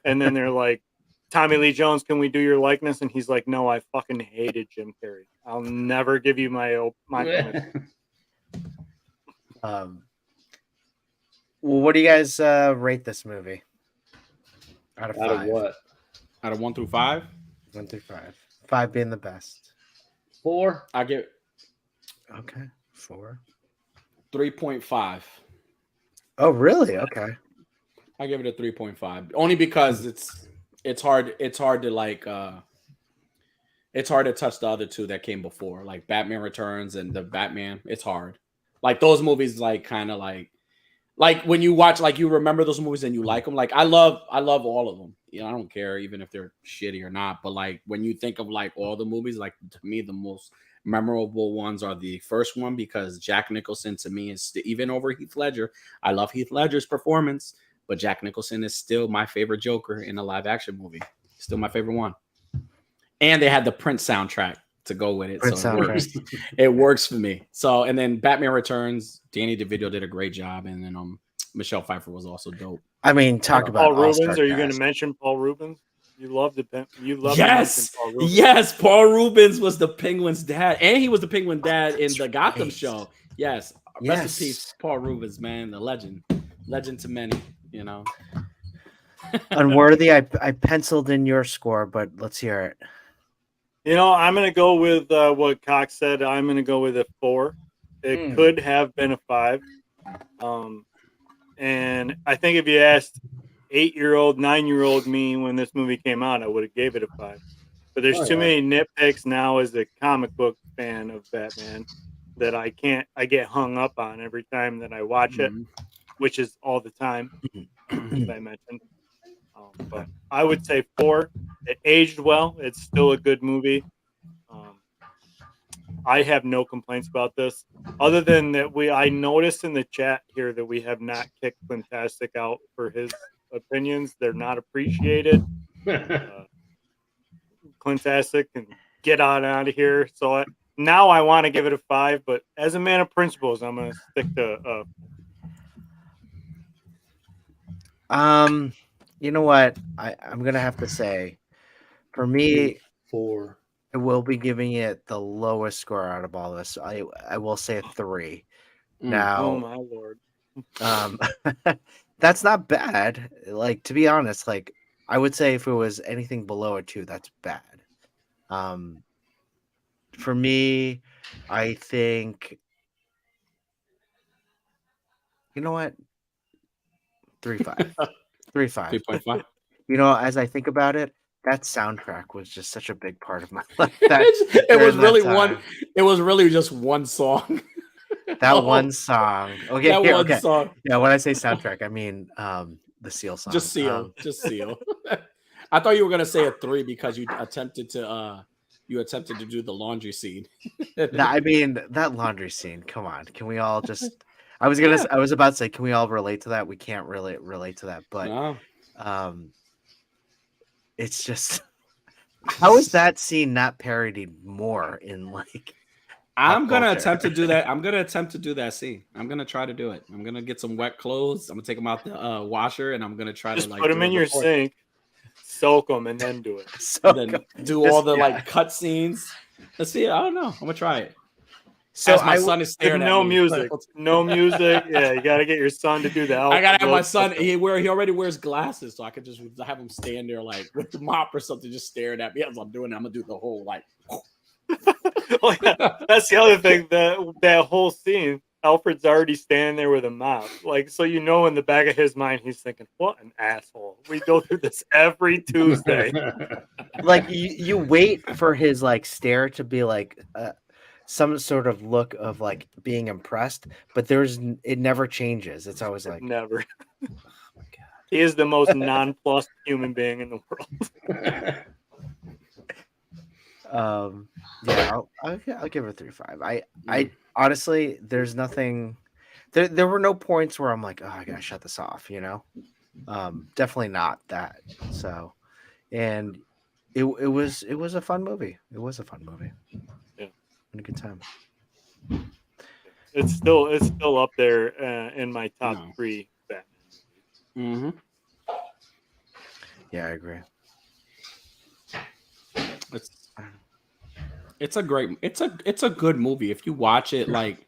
Speaker 4: And then they're like, Tommy Lee Jones, can we do your likeness? And he's like, no, I fucking hated Jim Carrey. I'll never give you my permission.
Speaker 1: Well, what do you guys rate this movie? Out of 5.
Speaker 3: Out of what?
Speaker 2: Out of 1 through 5?
Speaker 1: 1 through 5. 5 being the best.
Speaker 3: 4.
Speaker 2: I give.
Speaker 1: Okay, 4.
Speaker 2: 3.5.
Speaker 1: Oh, really? Okay.
Speaker 2: I give it a 3.5. Only because it's hard to like it's hard to touch the other two that came before, like Batman Returns and the Batman. It's hard. Like those movies, like kind of like when you watch, like you remember those movies and you like them. Like I love all of them. I don't care even if they're shitty or not. But like when you think of like all the movies, like to me the most memorable ones are the first one because Jack Nicholson to me is even over Heath Ledger. I love Heath Ledger's performance, but Jack Nicholson is still my favorite Joker in a live action movie. Still my favorite one. And they had the Prince soundtrack to go with it.
Speaker 1: Prince
Speaker 2: so it works. It works for me. So, and then Batman Returns, Danny DeVito did a great job. And then Michelle Pfeiffer was also dope.
Speaker 1: I mean, talk about
Speaker 4: Paul Rubens. Are you going to mention Paul Rubens? You love
Speaker 2: yes,
Speaker 4: Paul Rubens.
Speaker 2: Yes. Paul Rubens was the Penguin's dad, and he was the Penguin dad in the Gotham show. Yes, rest in peace, Paul Rubens, man, the legend to many.
Speaker 1: Unworthy. I penciled in your score, but let's hear it.
Speaker 4: I'm going to go with what Cox said. I'm going to go with a 4. It could have been a 5. And I think if you asked 8-year-old, 9-year-old me when this movie came out, I would have gave it a 5. But there's too many nitpicks now as a comic book fan of Batman that I get hung up on every time that I watch it, which is all the time, as I mentioned. But I would say 4. It aged well. It's still a good movie. I have no complaints about this, other than that I noticed in the chat here that we have not kicked Fantastic out for his opinions. They're not appreciated. Fantastic can get on out of here. So now I want to give it a 5, but as a man of principles, I'm going to stick to.
Speaker 1: You know what? I'm gonna have to say, for me,
Speaker 3: 4.
Speaker 1: I will be giving it the lowest score out of all of us. I will say a 3. Now,
Speaker 4: oh my lord,
Speaker 1: that's not bad. Like, to be honest, like I would say if it was anything below a 2, that's bad. For me, I think, you know what? 3.5. 3.5.
Speaker 2: 3.5.
Speaker 1: As I think about it, That soundtrack was just such a big part of my life.
Speaker 2: It was really
Speaker 1: time.
Speaker 2: one. It was really just one song.
Speaker 1: That one song. Okay,
Speaker 2: that
Speaker 1: here,
Speaker 2: one
Speaker 1: okay.
Speaker 2: song.
Speaker 1: Yeah, when I say soundtrack, I mean the Seal song.
Speaker 2: Just Seal. Just Seal. I thought you were gonna say a 3 because you attempted to do the laundry scene.
Speaker 1: I mean that laundry scene. Come on, can we all just? I was about to say, can we all relate to that? We can't really relate to that, but
Speaker 2: No.
Speaker 1: it's just how is that scene not parodied more in like?
Speaker 2: I'm gonna attempt to do that. I'm gonna attempt to do that scene. I'm gonna try to do it. I'm gonna get some wet clothes. I'm gonna take them out the washer, and I'm gonna try
Speaker 4: Just
Speaker 2: to like
Speaker 4: put them in your sink, soak them, and then do it.
Speaker 1: So
Speaker 2: then do all the like cut scenes. Let's see. I don't know. I'm gonna try it.
Speaker 1: So
Speaker 2: as my son is staring
Speaker 4: no
Speaker 2: at me.
Speaker 4: music, no music. Yeah, you got to get your son to do that.
Speaker 2: I gotta have my son. He already wears glasses, so I could just have him stand there like with the mop or something, just staring at me as I'm doing it. I'm gonna do the whole like.
Speaker 4: Oh, yeah. That's the other thing. That whole scene, Alfred's already standing there with a mop. Like, so in the back of his mind, he's thinking, "What an asshole! We go through this every Tuesday."
Speaker 1: Like you wait for his like stare to be like some sort of look of like being impressed, but it never changes. It's always like
Speaker 4: never.
Speaker 1: Oh my God.
Speaker 4: He is the most nonplussed human being in the world.
Speaker 1: Yeah, I'll give it 3.5. I honestly, there's nothing. There were no points where I'm like, oh, I gotta shut this off. Definitely not that. So, and it was a fun movie. It was a fun movie.
Speaker 4: Yeah,
Speaker 1: and a good time.
Speaker 4: It's still up there in my top 3 Batman movies.
Speaker 2: Mm-hmm.
Speaker 1: Yeah, I agree.
Speaker 2: It's a good movie if you watch it like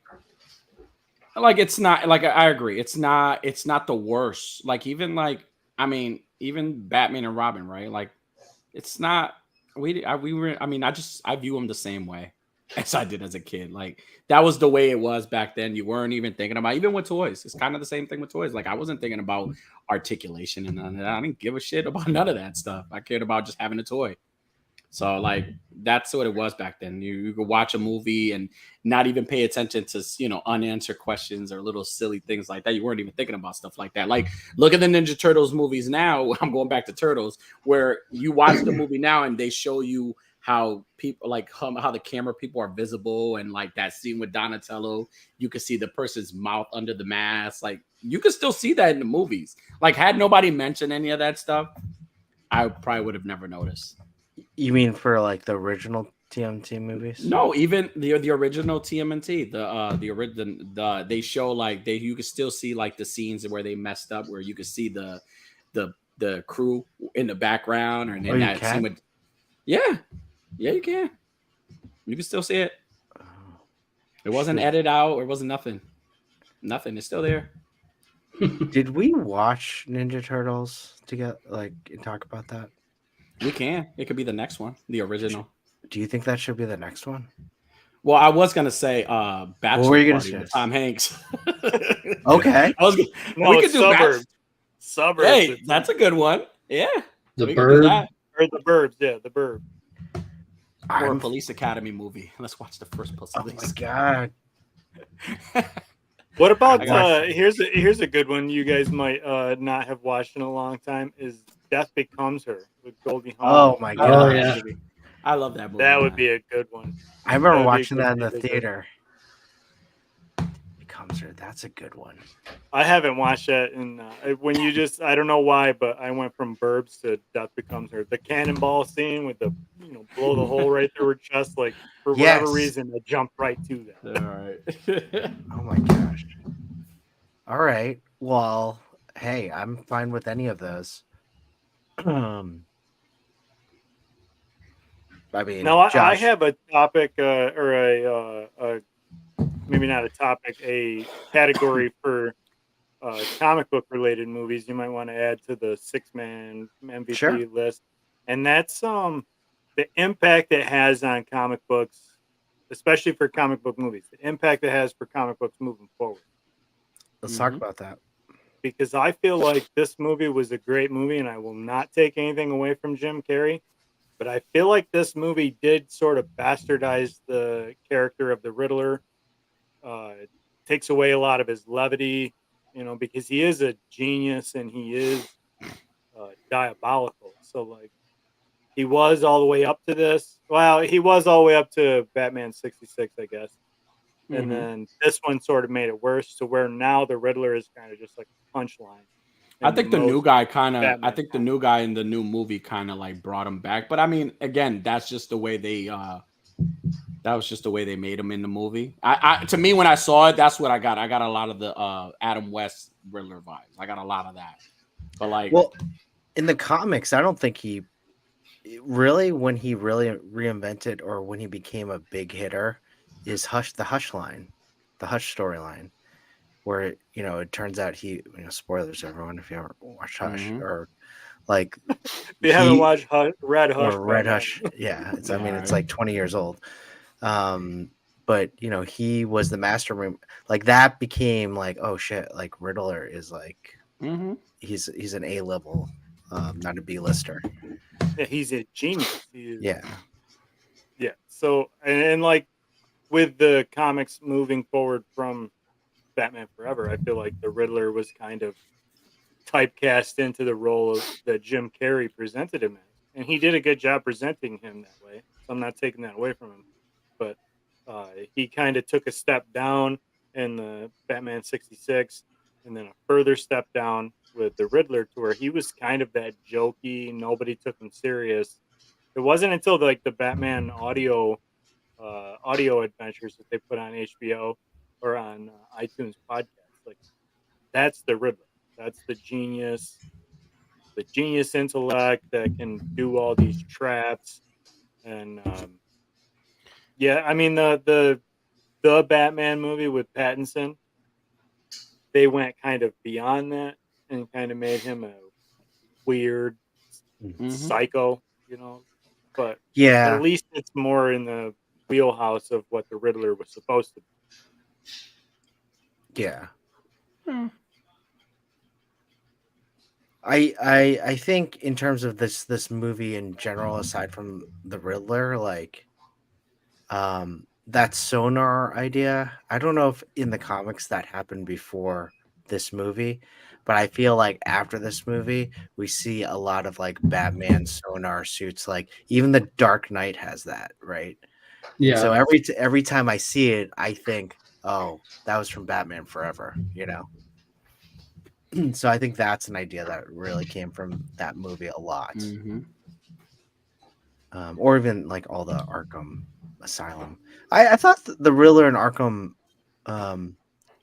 Speaker 2: it's not like I agree it's not the worst, like even like I mean even Batman and Robin, right? Like it's not I view them the same way as I did as a kid. Like that was the way it was back then. You weren't even thinking about, even with toys, it's kind of the same thing with toys. Like I wasn't thinking about articulation and none of that. I didn't give a shit about none of that stuff. I cared about just having a toy. So like that's what it was back then. You could watch a movie and not even pay attention to unanswered questions or little silly things like that. You weren't even thinking about stuff like that. Like look at the Ninja Turtles movies now. I'm going back to Turtles, where you watch the movie now and they show you how people like how the camera people are visible, and like that scene with Donatello, you could see the person's mouth under the mask. Like you could still see that in the movies. Like had nobody mentioned any of that stuff, I probably would have never noticed.
Speaker 1: You mean for like the original TMNT movies?
Speaker 2: No, even the original TMNT, the original, they show like you could still see like the scenes where they messed up, where you could see the crew in the background, and then that scene with you can still see it. It wasn't edited out. It wasn't nothing. It's still there.
Speaker 1: Did we watch Ninja Turtles together, like, and talk about that?
Speaker 2: We can. It could be the next one, the original.
Speaker 1: Do you think that should be the next one?
Speaker 2: Well, I was gonna say Bachelor Party with Tom Hanks.
Speaker 1: Okay.
Speaker 2: We could do
Speaker 4: Suburbs.
Speaker 2: Hey, that's a good one. Yeah.
Speaker 3: The Burbs.
Speaker 4: Or The Burbs, yeah, The Burbs.
Speaker 2: Or a Police Academy movie. Let's watch the first Police.
Speaker 1: Oh my God.
Speaker 4: What about here's a good one you guys might not have watched in a long time, is Death Becomes Her with Goldie Hawn.
Speaker 1: Oh my God.
Speaker 3: Oh yeah.
Speaker 2: I love that movie.
Speaker 4: That would be a good one.
Speaker 1: I remember watching that in the theater. Becomes Her. That's a good one.
Speaker 4: I haven't watched that in when you just, I don't know why, but I went from Burbs to Death Becomes Her. The cannonball scene with the blow the hole right through her chest, like for whatever reason, I jumped right to that.
Speaker 2: All right.
Speaker 1: Oh my gosh. All right. Well, hey, I'm fine with any of those. I mean,
Speaker 4: now I have a topic or a maybe not a topic, a category for comic book related movies you might want to add to the 6-man MVP list, and that's the impact it has on comic books, especially for comic book movies. The impact it has for comic books moving forward.
Speaker 1: Let's talk about that.
Speaker 4: because I feel like this movie was a great movie, and I will not take anything away from Jim Carrey. But I feel like this movie did sort of bastardize the character of the Riddler. It takes away a lot of his levity, because he is a genius and he is diabolical. So, like, he was all the way up to this. Well, he was all the way up to Batman 66, I guess. And then this one sort of made it worse to where now the Riddler is kind of just like a punchline.
Speaker 2: I think the new guy I
Speaker 4: Batman
Speaker 2: think the new guy in the new movie kind of like brought him back. But I mean, again, that's just the way that was just the way they made him in the movie. To me, when I saw it, that's what I got. I got a lot of the Adam West Riddler vibes. I got a lot of that. But like,
Speaker 1: well, in the comics, I don't think he really, when he really reinvented or when he became a big hitter, is the Hush line, the Hush storyline, where it turns out spoilers everyone if you haven't watched Hush, or like
Speaker 4: if you haven't watched Red Hush
Speaker 1: or Red Hush, yeah, it's it's like 20 years old. But he was the mastermind. Like that became like, oh shit, like Riddler is like he's an A level, not a B lister.
Speaker 4: Yeah, he's a genius.
Speaker 1: Yeah.
Speaker 4: So and like with the comics moving forward from Batman Forever, I feel like the Riddler was kind of typecast into the role that Jim Carrey presented him as, and he did a good job presenting him that way. So I'm not taking that away from him, but he kind of took a step down in the Batman 66, and then a further step down with the Riddler, to where he was kind of that jokey, nobody took him serious. It wasn't until like the Batman audio adventures that they put on HBO or on iTunes podcast. Like that's the Riddler. That's the genius intellect that can do all these traps. And yeah, I mean the Batman movie with Pattinson, they went kind of beyond that and kind of made him a weird psycho, But
Speaker 1: yeah,
Speaker 4: at least it's more in the wheelhouse of what the Riddler was supposed to be.
Speaker 1: Yeah. I think in terms of this movie in general, aside from the Riddler, like that sonar idea, I don't know if in the comics that happened before this movie, but I feel like after this movie we see a lot of like Batman sonar suits. Like even the Dark Knight has that, right?
Speaker 3: Yeah.
Speaker 1: So every time I see it, I think, oh, that was from Batman Forever, So I think that's an idea that really came from that movie a lot. Or even like all the Arkham Asylum. I thought the Riddler in Arkham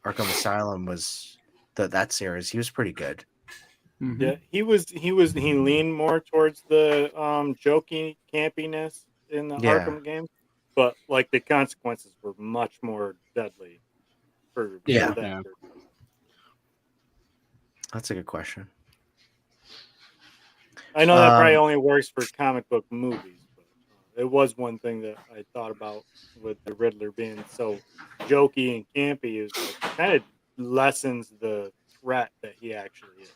Speaker 1: Asylum was that series. He was pretty good.
Speaker 4: Yeah, he leaned more towards the jokey campiness in the Arkham games, but like the consequences were much more deadly for that.
Speaker 1: That's a good question.
Speaker 4: I know that probably only works for comic book movies, but it was one thing that I thought about with the Riddler being so jokey and campy, is like kind of lessens the threat that he actually is.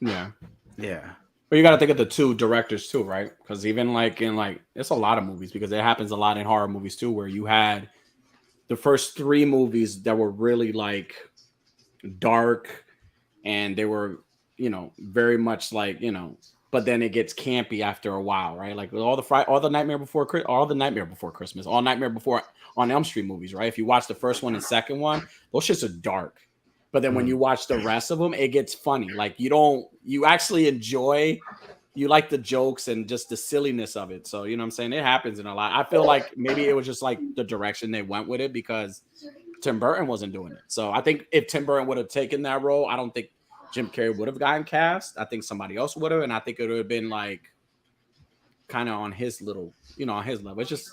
Speaker 2: Yeah.
Speaker 1: Yeah.
Speaker 2: But you got to think of the two directors too, right? Because even like it's a lot of movies, because it happens a lot in horror movies too, where you had the first three movies that were really like dark, and they were, very much like, but then it gets campy after a while, right? Like all the Nightmare Before Christmas, all Nightmare Before on Elm Street movies, right? If you watch the first one and second one, those shits are dark. But then when you watch the rest of them, it gets funny. Like you actually enjoy, you like the jokes and just the silliness of it. So, you know what I'm saying? It happens in a lot. I feel like maybe it was just like the direction they went with it, because Tim Burton wasn't doing it. So I think if Tim Burton would have taken that role, I don't think Jim Carrey would have gotten cast. I think somebody else would have. And I think it would have been like kind of on his little, on his level. It's just,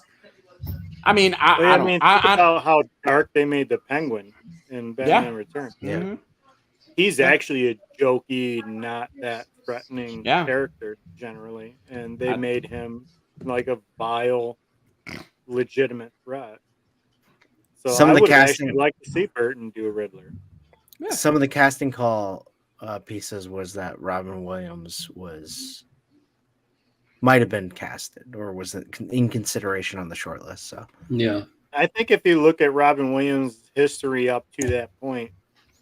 Speaker 2: I mean, I don't
Speaker 4: know how dark they made the Penguin in Batman Returns.
Speaker 1: Yeah.
Speaker 4: He's actually a jokey, not that threatening character generally, and they made him like a vile, legitimate threat. So I would actually like to see Burton do a Riddler.
Speaker 1: some of the casting call pieces was that Robin Williams might have been casted or was in consideration on the short list. So
Speaker 3: Yeah.
Speaker 4: I think if you look at Robin Williams' history up to that point,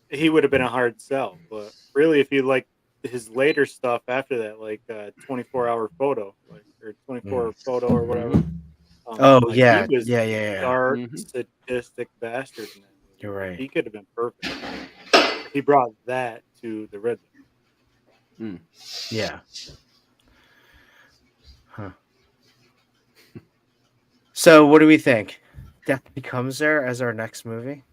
Speaker 4: he would have been a hard sell. But really, if you like his later stuff after that, like 24-hour photo, like or 24 photo or whatever.
Speaker 1: Oh
Speaker 4: like,
Speaker 1: yeah,
Speaker 4: he was
Speaker 1: yeah.
Speaker 4: dark, sadistic bastard in that movie.
Speaker 1: You're right.
Speaker 4: He could have been perfect. He brought that to the Riddler.
Speaker 1: Yeah. Huh. So, what do we think? Death Becomes Her as our next movie?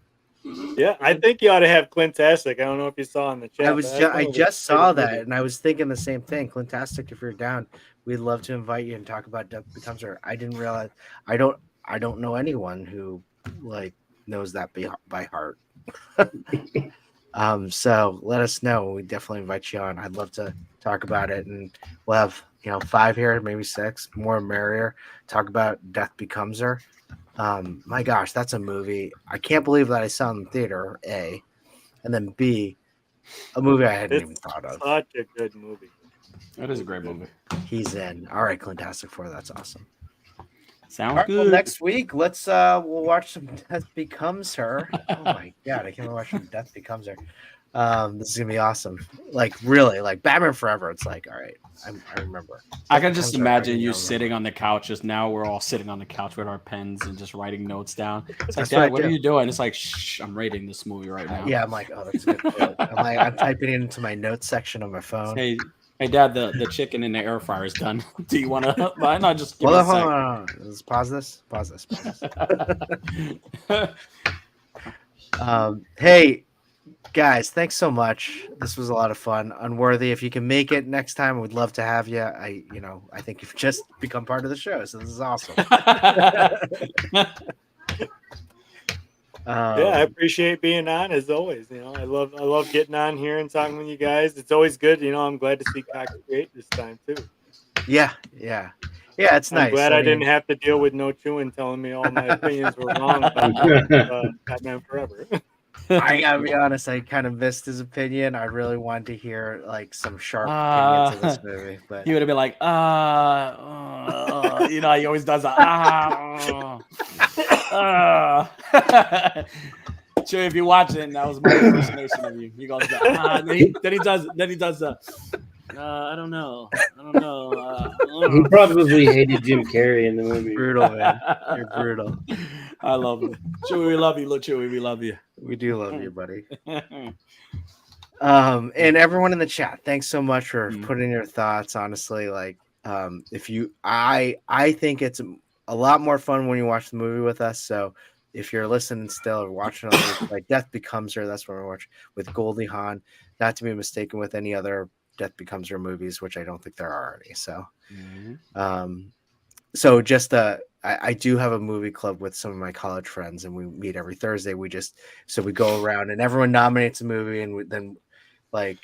Speaker 4: Yeah, I think you ought to have Clintastic. I don't know if you saw in the chat.
Speaker 1: I just saw that, and I was thinking the same thing. Clintastic, if you're down, we'd love to invite you and talk about Death Becomes Her. I didn't realize. I don't know anyone who like knows that by heart. So let us know. We definitely invite you on. I'd love to talk about it, and we'll have 5 here, maybe 6, more merrier. Talk about Death Becomes Her. My gosh, that's a movie. I can't believe that I saw in the theater. A, and then B, a movie I hadn't even thought of.
Speaker 4: Such a good movie.
Speaker 2: That is a great movie.
Speaker 1: He's in. All right, Clintastic 4. That's awesome.
Speaker 2: Sounds good.
Speaker 1: Well, next week, we'll watch some Death Becomes Her. Oh my god, I can't watch some Death Becomes Her. This is gonna be awesome. Like really, like Batman Forever. It's like, all right, I remember.
Speaker 2: I can just imagine you sitting on the couch. Just now, we're all sitting on the couch with our pens and just writing notes down. It's like, Dad, what are you doing? It's like, shh, I'm rating this movie right now.
Speaker 1: Yeah, I'm like, oh, that's good. I'm typing it into my notes section on my phone.
Speaker 2: Hey, Dad, the chicken in the air fryer is done. Do you want to? Why not just give
Speaker 1: hold
Speaker 2: me a
Speaker 1: on. Let's pause this. Hey, guys, thanks so much. This was a lot of fun. Unworthy, if you can make it next time, we'd love to have you. I think you've just become part of the show, so this is awesome.
Speaker 4: Yeah, I appreciate being on as always. I love getting on here and talking with you guys. It's always good. I'm glad to see Cox Create this time too.
Speaker 1: Yeah, it's nice.
Speaker 4: I'm glad I didn't have to deal with No Chewing telling me all my opinions were wrong about Batman Forever.
Speaker 1: I gotta be honest, I kind of missed his opinion. I really wanted to hear like some sharp opinions of this movie, but
Speaker 2: he would have been like, he always does that. Sure, if you're watching, that was my impersonation of you. He goes, then he does the. I don't know.
Speaker 3: He probably hated Jim Carrey in the movie.
Speaker 1: Brutal, man. You're brutal.
Speaker 2: I love it. Chewy, we love you. Look, Chewy, we love you.
Speaker 1: We do love you, buddy. And everyone in the chat, thanks so much for putting your thoughts. Honestly, like, I think it's a lot more fun when you watch the movie with us. So if you're listening still or watching like Death Becomes Her, that's what we're watching with Goldie Hawn, not to be mistaken with any other Death Becomes Her movies, which I don't think there are any. So, so just I do have a movie club with some of my college friends, and we meet every Thursday. We go around and everyone nominates a movie, and then like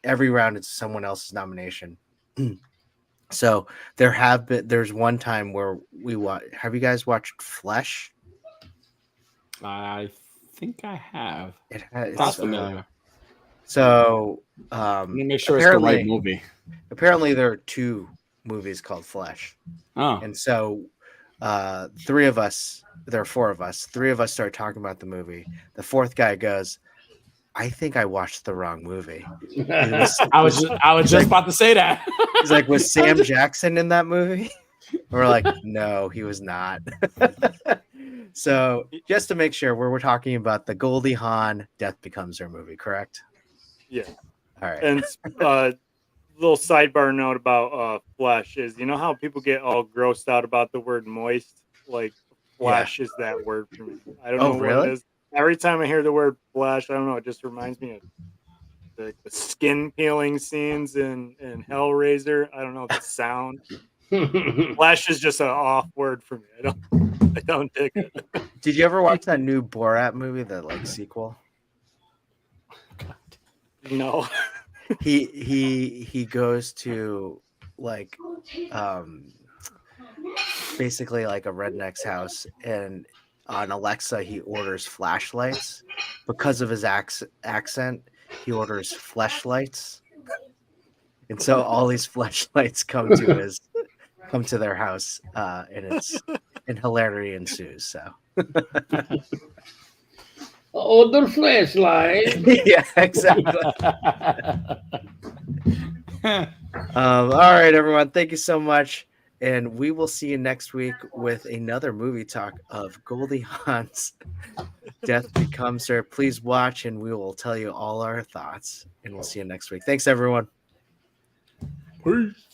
Speaker 1: every round it's someone else's nomination. So there's one time where have you guys watched Flesh?
Speaker 2: I think I have.
Speaker 1: It's
Speaker 2: familiar.
Speaker 1: So
Speaker 2: let me make sure it's the right movie.
Speaker 1: Apparently there are 2 movies called Flesh.
Speaker 2: Oh.
Speaker 1: And so 3 of us, there are 4 of us, 3 of us start talking about the movie. The 4th guy goes, I think I watched the wrong movie.
Speaker 2: I was just about to say that.
Speaker 1: He's like, was Sam Jackson in that movie? We're like, no, he was not. So just to make sure, we're talking about the Goldie Hawn Death Becomes Her movie, correct?
Speaker 4: Yeah.
Speaker 1: All right.
Speaker 4: And little sidebar note about flesh is, how people get all grossed out about the word moist? Like flesh is that word for me. I don't know
Speaker 1: really?
Speaker 4: what it is. Every time I hear the word flesh, I don't know, it just reminds me of the skin peeling scenes in Hellraiser. I don't know, the sound. Flesh is just an off word for me. I don't dig it.
Speaker 1: Did you ever watch that new Borat movie, the like sequel?
Speaker 4: No.
Speaker 1: He goes to like basically like a redneck's house, and on Alexa he orders flashlights, because of his accent, he orders fleshlights, and so all these fleshlights come to their house, and hilarity ensues. So.
Speaker 3: Order flashlight.
Speaker 1: Yeah, exactly. All right, everyone. Thank you so much. And we will see you next week with another movie talk of Goldie Hawn's Death Becomes Her. Please watch, and we will tell you all our thoughts. And we'll see you next week. Thanks, everyone.
Speaker 2: Peace.